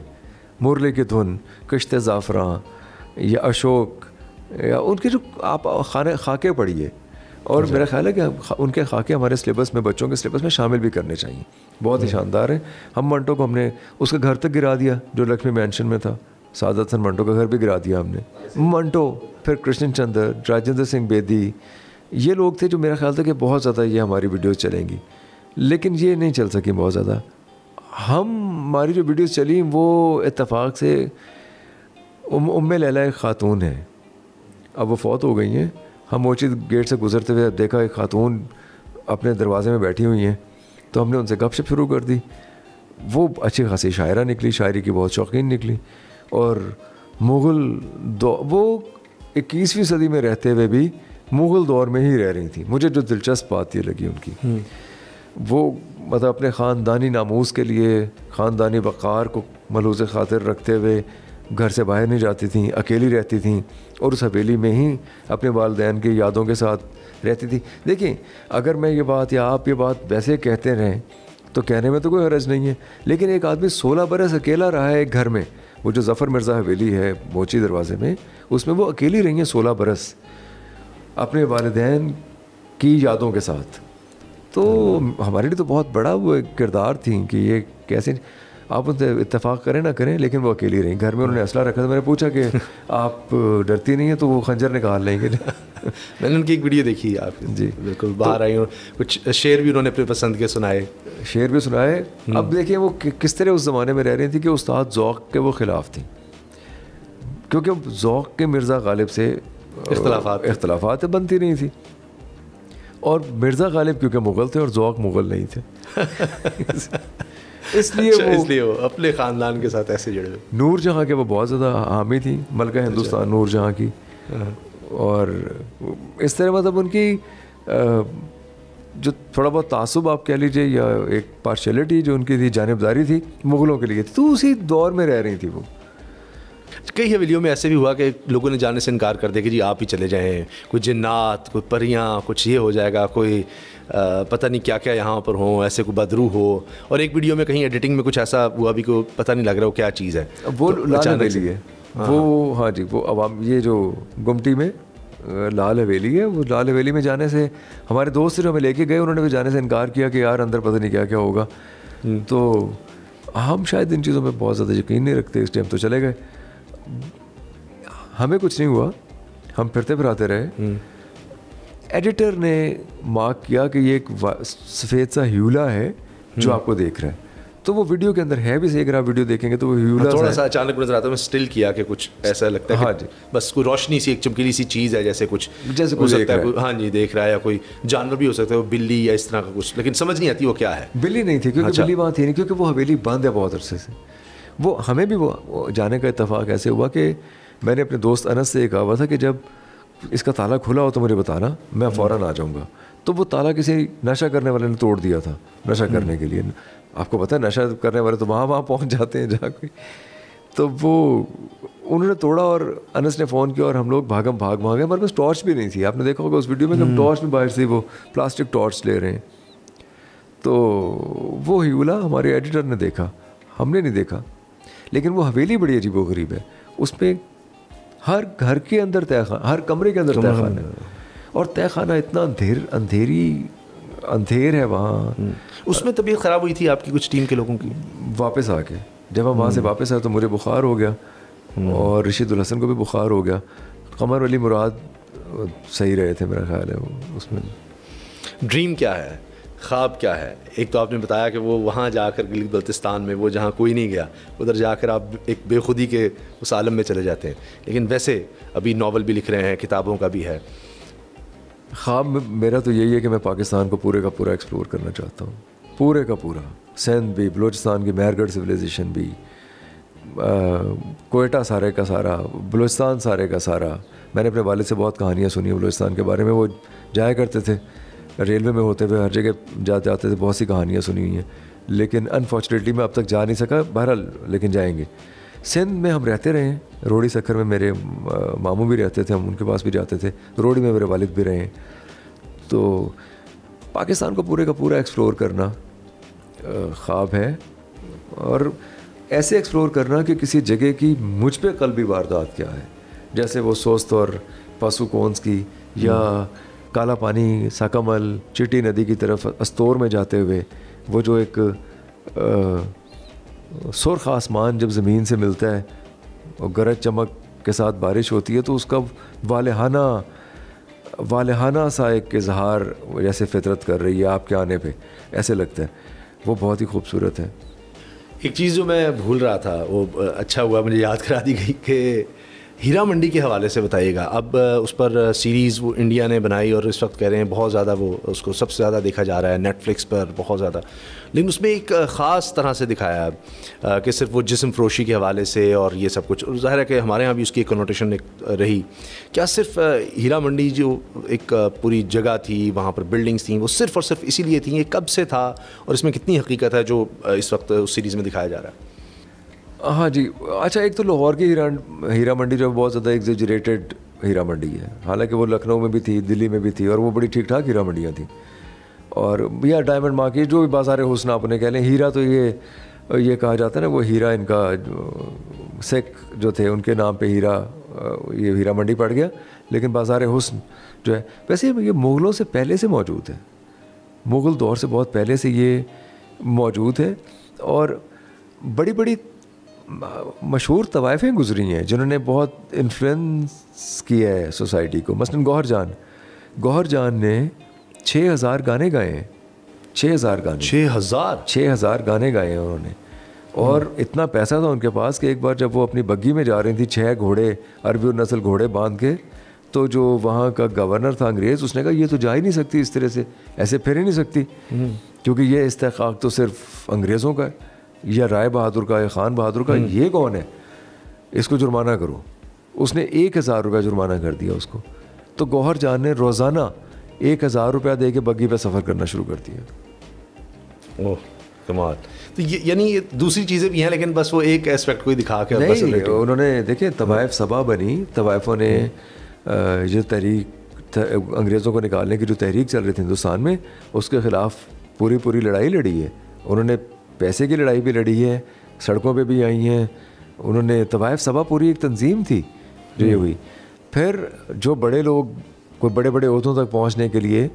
मुरली की धुन, कश्ते ज़ाफ़रां या अशोक, या उनके जो आप खाके पढ़िए। और मेरा ख्याल है कि उनके खाके हमारे सिलेबस में, बच्चों के सिलेबस में शामिल भी करने चाहिए। बहुत ही शानदार है। हम मंटो को हमने उसके घर तक गिरा दिया जो लक्ष्मी मैंशन में था। सादत हसन मंटो का घर भी गिरा दिया हमने। मंटो, फिर कृष्ण चंद्र, राजेंद्र सिंह बेदी, ये लोग थे जो मेरा ख्याल था कि बहुत ज़्यादा ये हमारी वीडियोस चलेंगी, लेकिन ये नहीं चल सकी बहुत ज़्यादा। हमारी जो वीडियोस चली वो इत्तेफाक से उम्मे लैला एक ख़ातून है, अब वो फौत हो गई हैं। हम मोची गेट से गुजरते हुए देखा एक ख़ातून अपने दरवाजे में बैठी हुई हैं, तो हमने उनसे गपशप शुरू कर दी। वो अच्छी खासी शायरा निकली, शायरी की बहुत शौकीन निकली। और वो 21वीं सदी में रहते हुए भी मुग़ल दौर में ही रह रही थी। मुझे जो दिलचस्प बात ये लगी उनकी, वो मतलब अपने ख़ानदानी नामूस के लिए, ख़ानदानी वक़ार को मलूज़ ख़ातिर रखते हुए घर से बाहर नहीं जाती थीं, अकेली रहती थीं और उस हवेली में ही अपने वालिदैन की यादों के साथ रहती थी। देखिए, अगर मैं ये बात या आप ये बात वैसे कहते रहें तो कहने में तो कोई हर्ज नहीं है, लेकिन एक आदमी 16 बरस अकेला रहा है एक घर में। वो जो ज़फ़र मिर्ज़ा हवेली है मोची दरवाज़े में, उसमें वो अकेली रही हैं 16 बरस अपने वालिदैन की यादों के साथ। तो हमारे लिए तो बहुत बड़ा वो एक किरदार थी कि ये कैसे, आप उनसे इत्तेफाक करें ना करें, लेकिन वो अकेली रहीं। घर में उन्होंने असला रखा था। मैंने पूछा कि आप डरती नहीं है, तो वो खंजर निकाल लेंगे। मैंने उनकी एक वीडियो देखी आपकी, जी बिल्कुल बाहर आई हूँ। कुछ शेर भी उन्होंने अपने पसंद के सुनाए, शेर भी सुनाए। अब देखिए वो किस तरह उस ज़माने में रह रही थी कि उस्ताद ज़ौक़ के वो ख़िलाफ़ थी, क्योंकि ज़ौक़ के मिर्ज़ा गालिब से इख्तलाफात बनती नहीं थी। और मिर्ज़ा गालिब क्योंकि मुग़ल थे और ज़ौक़ मुग़ल नहीं थे इसलिए वो अपने ख़ानदान के साथ ऐसे जुड़े हुए। नूर जहाँ के वो बहुत ज़्यादा हामी थी, मलका हिंदुस्तान नूर जहाँ की। और इस तरह मतलब उनकी जो थोड़ा बहुत तासुब आप कह लीजिए या एक पार्शलिटी जो उनकी थी, जानिबदारी थी मुग़लों के लिए थी, तो उसी दौर में रह रही थी वो। कई हवेलियों में ऐसे भी हुआ कि लोगों ने जाने से इनकार कर दिया कि जी आप ही चले जाएं, कोई जिन्नात, कोई परियां, कुछ ये हो जाएगा, कोई पता नहीं क्या क्या यहाँ पर हो, ऐसे कोई बदरू हो। और एक वीडियो में कहीं एडिटिंग में कुछ ऐसा हुआ भी को पता नहीं लग रहा वो क्या चीज़ है। वो लाल हवेली है वो, हाँ जी, वो अवाम ये जो गुमटी में लाल हवेली है, वो लाल हवेली में जाने से हमारे दोस्त जो हमें लेके गए उन्होंने भी जाने से इनकार किया कि यार अंदर पता नहीं क्या क्या होगा। तो हम शायद इन चीज़ों में बहुत ज़्यादा यकीन नहीं रखते, इस टाइम तो चले गए। हमें कुछ नहीं हुआ, हम फिरते फिराते रहे। एडिटर ने मार्क किया कि ये एक सफ़ेद सा ह्यूला है जो आपको देख रहा है, तो वो वीडियो के अंदर है भी सही। अगर आप वीडियो देखेंगे तो वो ह्यूला थोड़ा सा अचानक नजर आता है। मैं स्टिल किया कि कुछ ऐसा लगता है, हाँ जी, बस कोई रोशनी सी, एक चमकीली सी चीज़ है, जैसे कुछ हो सकता है, हाँ जी देख रहा है, या कोई जानवर भी हो सकता है, वो बिल्ली या इस तरह का कुछ, लेकिन समझ नहीं आती वो क्या है। बिल्ली नहीं थी, क्योंकि बिल्ली वहाँ थी नहीं, क्योंकि वो हवेली बंद है बहुत अरसे से। वो हमें भी वो जाने का इत्तेफाक ऐसे हुआ कि मैंने अपने दोस्त अनस से कहा हुआ था कि जब इसका ताला खुला हो तो मुझे बताना, मैं फ़ौरन आ जाऊँगा। तो वो ताला किसी नशा करने वाले ने तोड़ दिया था, नशा करने के लिए। आपको पता है नशा करने वाले तो वहाँ पहुँच जाते हैं जहाँ कोई, तो वो उन्होंने तोड़ा और अनस ने फ़ोन किया और हम लोग भागे। हमारे पास टॉर्च भी नहीं थी, आपने देखा होगा उस वीडियो में कि हम टॉर्च भी बाहर से वो प्लास्टिक टॉर्च ले रहे हैं। तो वो हीला हमारे एडिटर ने देखा, हमने नहीं देखा। लेकिन वो हवेली बड़ी अजीब व गरीब है, उसमें हर घर के अंदर तहखाना, हर कमरे के अंदर तहखाना है, और तहखाना इतना अंधेर है वहाँ। उसमें तबीयत ख़राब हुई थी आपकी कुछ टीम के लोगों की? वापस आके जब हम वहाँ से वापस आए तो मुझे बुखार हो गया और रशीदुल हसन को भी बुखार हो गया। कमर अली मुराद सही रहे थे मेरा ख्याल है उसमें। ड्रीम क्या है, ख्वाब क्या है? एक तो आपने बताया कि वो वहाँ जाकर गिलगित बल्तिस्तान में, वो जहाँ कोई नहीं गया, उधर जाकर आप एक बेखुदी के उस आलम में चले जाते हैं। लेकिन वैसे अभी नावल भी लिख रहे हैं, किताबों का भी है। ख्वाब मेरा तो यही है कि मैं पाकिस्तान को पूरे का पूरा एक्सप्लोर करना चाहता हूँ, पूरे का पूरा। सिंध भी, बलूचिस्तान की मेहरगढ़ सिविलाइजेशन भी, कोयटा सारे का सारा, बलूचिस्तान सारे का सारा। मैंने अपने वालिद से बहुत कहानियाँ सुनी हैं बलूचिस्तान के बारे में। वो जाया करते थे, रेलवे में होते हुए हर जगह जाते थे, बहुत सी कहानियाँ सुनी हुई हैं। लेकिन अनफॉर्चुनेटली मैं अब तक जा नहीं सका, बहरहाल लेकिन जाएंगे। सिंध में हम रहते रहे हैं, रोड़ी सखर में मेरे मामू भी रहते थे, हम उनके पास भी जाते थे। रोड़ी में मेरे वालिद भी रहे हैं। तो पाकिस्तान को पूरे का पूरा एक्सप्लोर करना ख्वाब है, और ऐसे एक्सप्लोर करना कि किसी जगह की मुझ पे कल्बी वारदात क्या है, जैसे वो सोस्त और पासुकोन्स की, या काला पानी, साकामल, चिटी नदी की तरफ अस्तोर में जाते हुए वो जो एक सुर्ख आसमान जब ज़मीन से मिलता है और गरज चमक के साथ बारिश होती है, तो उसका वालेहाना सा एक इजहार जैसे फितरत कर रही है आपके आने पे, ऐसे लगता है। वो बहुत ही खूबसूरत है। एक चीज़ जो मैं भूल रहा था, वो अच्छा हुआ मुझे याद करा दी गई कि हीरा मंडी के हवाले से बताइएगा। अब उस पर सीरीज़ वो इंडिया ने बनाई और इस वक्त कह रहे हैं बहुत ज़्यादा वो उसको सबसे ज़्यादा देखा जा रहा है नेटफ्लिक्स पर, बहुत ज़्यादा। लेकिन उसमें एक ख़ास तरह से दिखाया है कि सिर्फ वो जिस्म फरोशी के हवाले से और ये सब कुछ। ज़ाहिर है कि हमारे यहाँ भी उसकी एक कनोटेशन एक रही। क्या सिर्फ हीरा मंडी जो एक पूरी जगह थी, वहाँ पर बिल्डिंग्स थी, वो सिर्फ़ और सिर्फ इसीलिए थी? ये कब से था और इसमें कितनी हकीकत है जो इस वक्त उस सीरीज़ में दिखाया जा रहा है? हाँ जी, अच्छा, एक तो लाहौर की हीरा मंडी जो बहुत ज़्यादा एग्जेजरेटेड हीरा मंडी है। हालांकि वो लखनऊ में भी थी, दिल्ली में भी थी, और वो बड़ी ठीक ठाक हीरा मंडियाँ थी। और या डायमंड मार्केट, जो भी बाज़ार हुस्न आपने कह लें, हीरा तो ये कहा जाता है ना, वो हीरा इनका सिख जो थे उनके नाम पे हीरा, ये हीरा मंडी पड़ गया। लेकिन बाज़ार हुस्न जो है, वैसे ये मुग़लों से पहले से मौजूद है, मुग़ल दौर से बहुत पहले से ये मौजूद है। और बड़ी बड़ी मशहूर तवाइफ़ें गुजरी हैं जिन्होंने बहुत इन्फ्लुएंस किया है सोसाइटी को। मसलन गौहर जान ने 6000 गाने गाए हैं, 6000 गाने, 6000 गाने गाए हैं उन्होंने। और इतना पैसा था उनके पास कि एक बार जब वो अपनी बग्गी में जा रही थी, 6 घोड़े, अरबी नस्ल घोड़े बांध के, तो जो वहाँ का गवर्नर था अंग्रेज़, उसने कहा ये तो जा ही नहीं सकती इस तरह से, ऐसे फिर ही नहीं सकती, क्योंकि ये इस्तेकाक तो सिर्फ अंग्रेज़ों का है, या राय बहादुर का, या खान बहादुर का, ये कौन है, इसको जुर्माना करो। उसने 1000 रुपया जुर्माना कर दिया उसको। तो गौहर जान ने रोज़ाना 1000 रुपया दे के बग्गी पे सफ़र करना शुरू कर दिया। ओह कमाल। तो ये यानी ये दूसरी चीज़ें भी हैं, लेकिन बस वो एक एस्पेक्ट को ही दिखा के नहीं, उन्होंने देखे तवाइफ सबा बनी, तवाइफों ने जो तहरीक अंग्रेज़ों को निकालने की जो तहरीक चल रही थी हिंदुस्तान में, उसके ख़िलाफ़ पूरी लड़ाई लड़ी है उन्होंने। पैसे की लड़ाई भी लड़ी है, सड़कों पे भी आई हैं उन्होंने। तवाइफ सबा पूरी एक तंजीम थी जो ये हुई। फिर जो बड़े लोग कोई बड़े बड़े ओहदों तक पहुंचने के लिए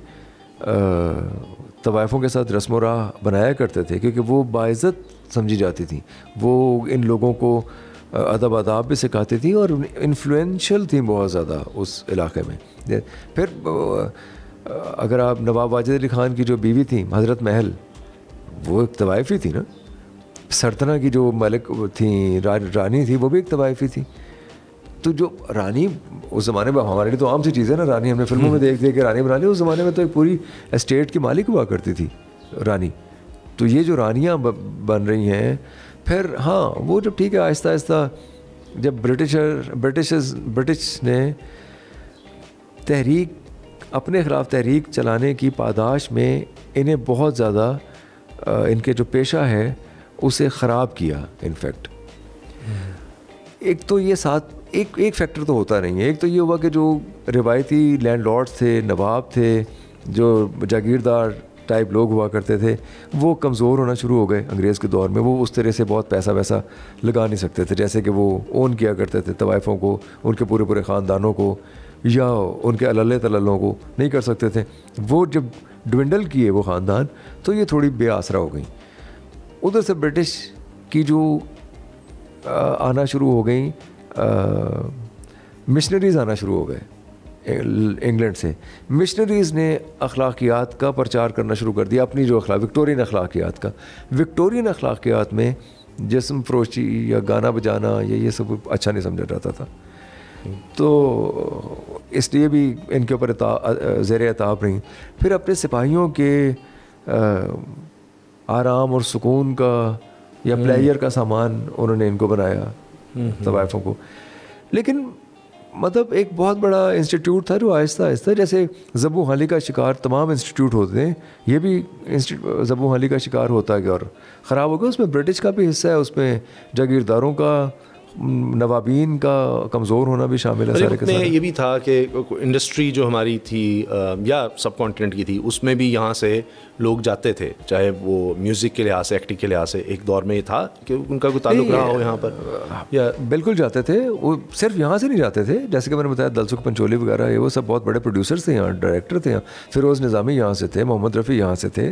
तवाइफों के साथ रस्म राह बनाया करते थे, क्योंकि वो बाइज़्ज़त समझी जाती थी, वो इन लोगों को अदब आदाब भी सिखाती थी और इन्फ्लुएंशियल थी बहुत ज़्यादा उस इलाके में। फिर अगर आप नवाब वाजिद अली ख़ान की जो बीवी थी हज़रत महल, वो एक तवाइफ़ी थी ना। सरतना की जो मलिक थी, रानी थी, वो भी एक तवाइफ़ी थी। तो जो रानी उस ज़माने में, हमारे लिए तो आम सी चीज़ है ना, रानी हमने फिल्मों में देख के रानी बना ली। उस ज़माने में तो एक पूरी एस्टेट की मालिक हुआ करती थी रानी। तो ये जो रानियाँ बन रही हैं, फिर हाँ वो जब ठीक है आहिस्ता आहिस्ता जब ब्रिटिश ने तहरीक, अपने ख़िलाफ़ तहरीक चलाने की पादाश में इन्हें बहुत ज़्यादा इनके जो पेशा है उसे ख़राब किया। इनफैक्ट एक तो ये साथ एक फैक्टर तो होता नहीं है। एक तो ये हुआ कि जो रिवायती लैंडलॉर्ड्स थे, नवाब थे, जो जागीरदार टाइप लोग हुआ करते थे, वो कमज़ोर होना शुरू हो गए अंग्रेज़ के दौर में। वो उस तरह से बहुत पैसा वैसा लगा नहीं सकते थे जैसे कि वो ओन किया करते थे तवाइफ़ों को, उनके पूरे पूरे ख़ानदानों को या उनके अल्ले तल्लों को नहीं कर सकते थे। वो जब ड्विंडल किए वो ख़ानदान, तो ये थोड़ी बेआसरा हो गई। उधर से ब्रिटिश की जो आना शुरू हो गई, मिशनरीज़ आना शुरू हो गए इंग्लैंड से। मिशनरीज़ ने अखलाकियात का प्रचार करना शुरू कर दिया, अपनी जो विक्टोरियन अखलाकियात का। विक्टोरियन अखलाकियात में जिस्म फरोशी या गाना बजाना या ये सब अच्छा नहीं समझा जाता था, तो इसलिए भी इनके ऊपर ज़ेर एताब रही। फिर अपने सिपाहियों के आराम और सुकून का या प्लेयर का सामान उन्होंने इनको बनाया तवाइफ़ों को। लेकिन मतलब एक बहुत बड़ा इंस्टीट्यूट था जो आहिस्ता आहिस्ता, जैसे ज़ब्बू हाली का शिकार तमाम इंस्टीट्यूट होते हैं, ये भी ज़ब्बू हाली का शिकार होता गया और ख़राब हो गया। उसमें ब्रिटिश का भी हिस्सा है, उसमें जागीरदारों का, नवाबीन का कमज़ोर होना भी शामिल है। सारे के सारे ये भी था कि इंडस्ट्री जो हमारी थी या सब कॉन्टिनेंट की थी, उसमें भी यहाँ से लोग जाते थे, चाहे वो म्यूज़िक के लिहाज से, एक्टिंग के लिहाज से। एक दौर में ये था कि उनका कोई ताल्लुक रहा हो यहाँ पर, या बिल्कुल जाते थे। वो सिर्फ यहाँ से नहीं जाते थे, जैसे कि मैंने बताया दलसुख पंचोली वगैरह, ये वो सब बहुत बड़े प्रोड्यूसर्स थे यहाँ, डायरेक्टर थे यहाँ। फिरोज़ निज़ामी यहाँ से थे, मोहम्मद रफ़ी यहाँ से थे,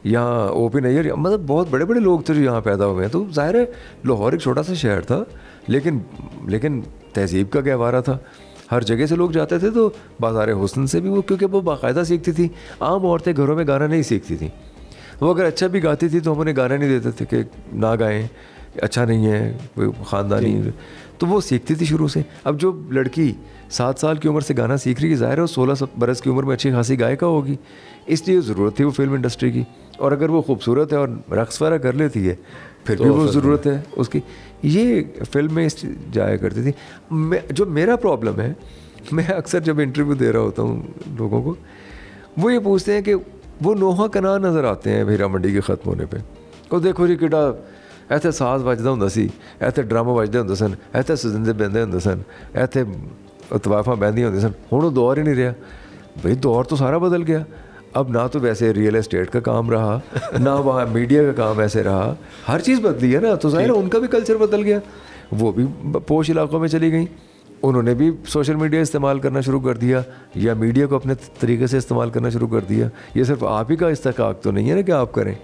यहाँ ओपी नैयर, मतलब बहुत बड़े बड़े लोग थे जो यहाँ पैदा हुए हैं। तो ज़ाहिर है लाहौर एक छोटा सा शहर था, लेकिन तहज़ीब का गहवारा था, हर जगह से लोग जाते थे। तो बाज़ार हुस्न से भी वो, क्योंकि वो बाकायदा सीखती थी। आम औरतें घरों में गाना नहीं सीखती थी, वो अगर अच्छा भी गाती थी तो हम उन्हें गाना नहीं देते थे कि ना गाएं, अच्छा नहीं है, कोई ख़ानदानी। तो वो सीखती थी शुरू से। अब जो लड़की 7 साल की उम्र से गाना सीख रही है, ज़ाहिर है 16 बरस की उम्र में अच्छी खासी गायिका होगी, इसलिए ज़रूरत थी वो फिल्म इंडस्ट्री की। और अगर वो खूबसूरत है और रक़्स वगैरह कर लेती है, फिर भी वो ज़रूरत है उसकी। ये फिल्म में जाया करती थी। जो मेरा प्रॉब्लम है, मैं अक्सर जब इंटरव्यू दे रहा होता हूँ लोगों को, वो ये पूछते हैं कि वो नोहा कना नज़र आते हैं हीरा मंडी के ख़त्म होने पे। को देखो जी किड़ा ਇੱਥੇ ਸਾਜ਼ ਵੱਜਦਾ ਹੁੰਦਾ ਸੀ, ਇੱਥੇ ਡਰਮ ਵੱਜਦੇ ਹੁੰਦੇ ਸਨ, ਇੱਥੇ ਸਜਿੰਦੇ ਬਹਿੰਦੇ ਹੁੰਦੇ ਸਨ, ਇੱਥੇ तवाइफ़ां बहदियाँ होती सन। हुण वो दौर ही नहीं रहा भाई, दौर तो सारा बदल गया। अब ना तो वैसे रियल एस्टेट का काम रहा, ना वहाँ मीडिया का काम ऐसे रहा, हर चीज़ बदली है ना। तो ज़ाहिर है उनका भी कल्चर बदल गया, वो भी पोश इलाकों में चली गई, उन्होंने भी सोशल मीडिया इस्तेमाल करना शुरू कर दिया या मीडिया को अपने तरीके से इस्तेमाल करना शुरू कर दिया। ये सिर्फ आप ही का इस्तेकाक तो नहीं है ना कि आप करें।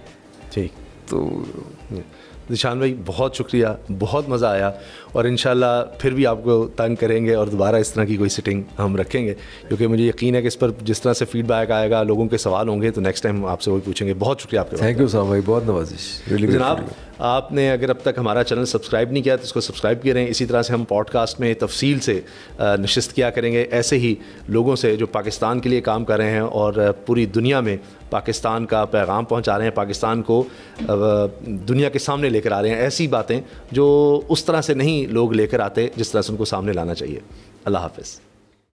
ठीक, तो ज़ीशान भाई बहुत शुक्रिया, बहुत मज़ा आया, और इंशाल्लाह फिर भी आपको तंग करेंगे और दोबारा इस तरह की कोई सिटिंग हम रखेंगे, क्योंकि मुझे यकीन है कि इस पर जिस तरह से फीडबैक आएगा, लोगों के सवाल होंगे, तो नेक्स्ट टाइम आपसे वही पूछेंगे। बहुत शुक्रिया आपके। थैंक यू साहब भाई, बहुत नवाजिश। जनाब, आपने अगर अब तक हमारा चैनल सब्सक्राइब नहीं किया तो इसको सब्सक्राइब करें। इसी तरह से हम पॉडकास्ट में तफसील से नशिस्त किया करेंगे, ऐसे ही लोगों से जो पाकिस्तान के लिए काम कर रहे हैं और पूरी दुनिया में पाकिस्तान का पैगाम पहुंचा रहे हैं, पाकिस्तान को दुनिया के सामने लेकर आ रहे हैं, ऐसी बातें जो उस तरह से नहीं लोग लेकर आते जिस तरह से उनको सामने लाना चाहिए। अल्लाह हाफ़िज़।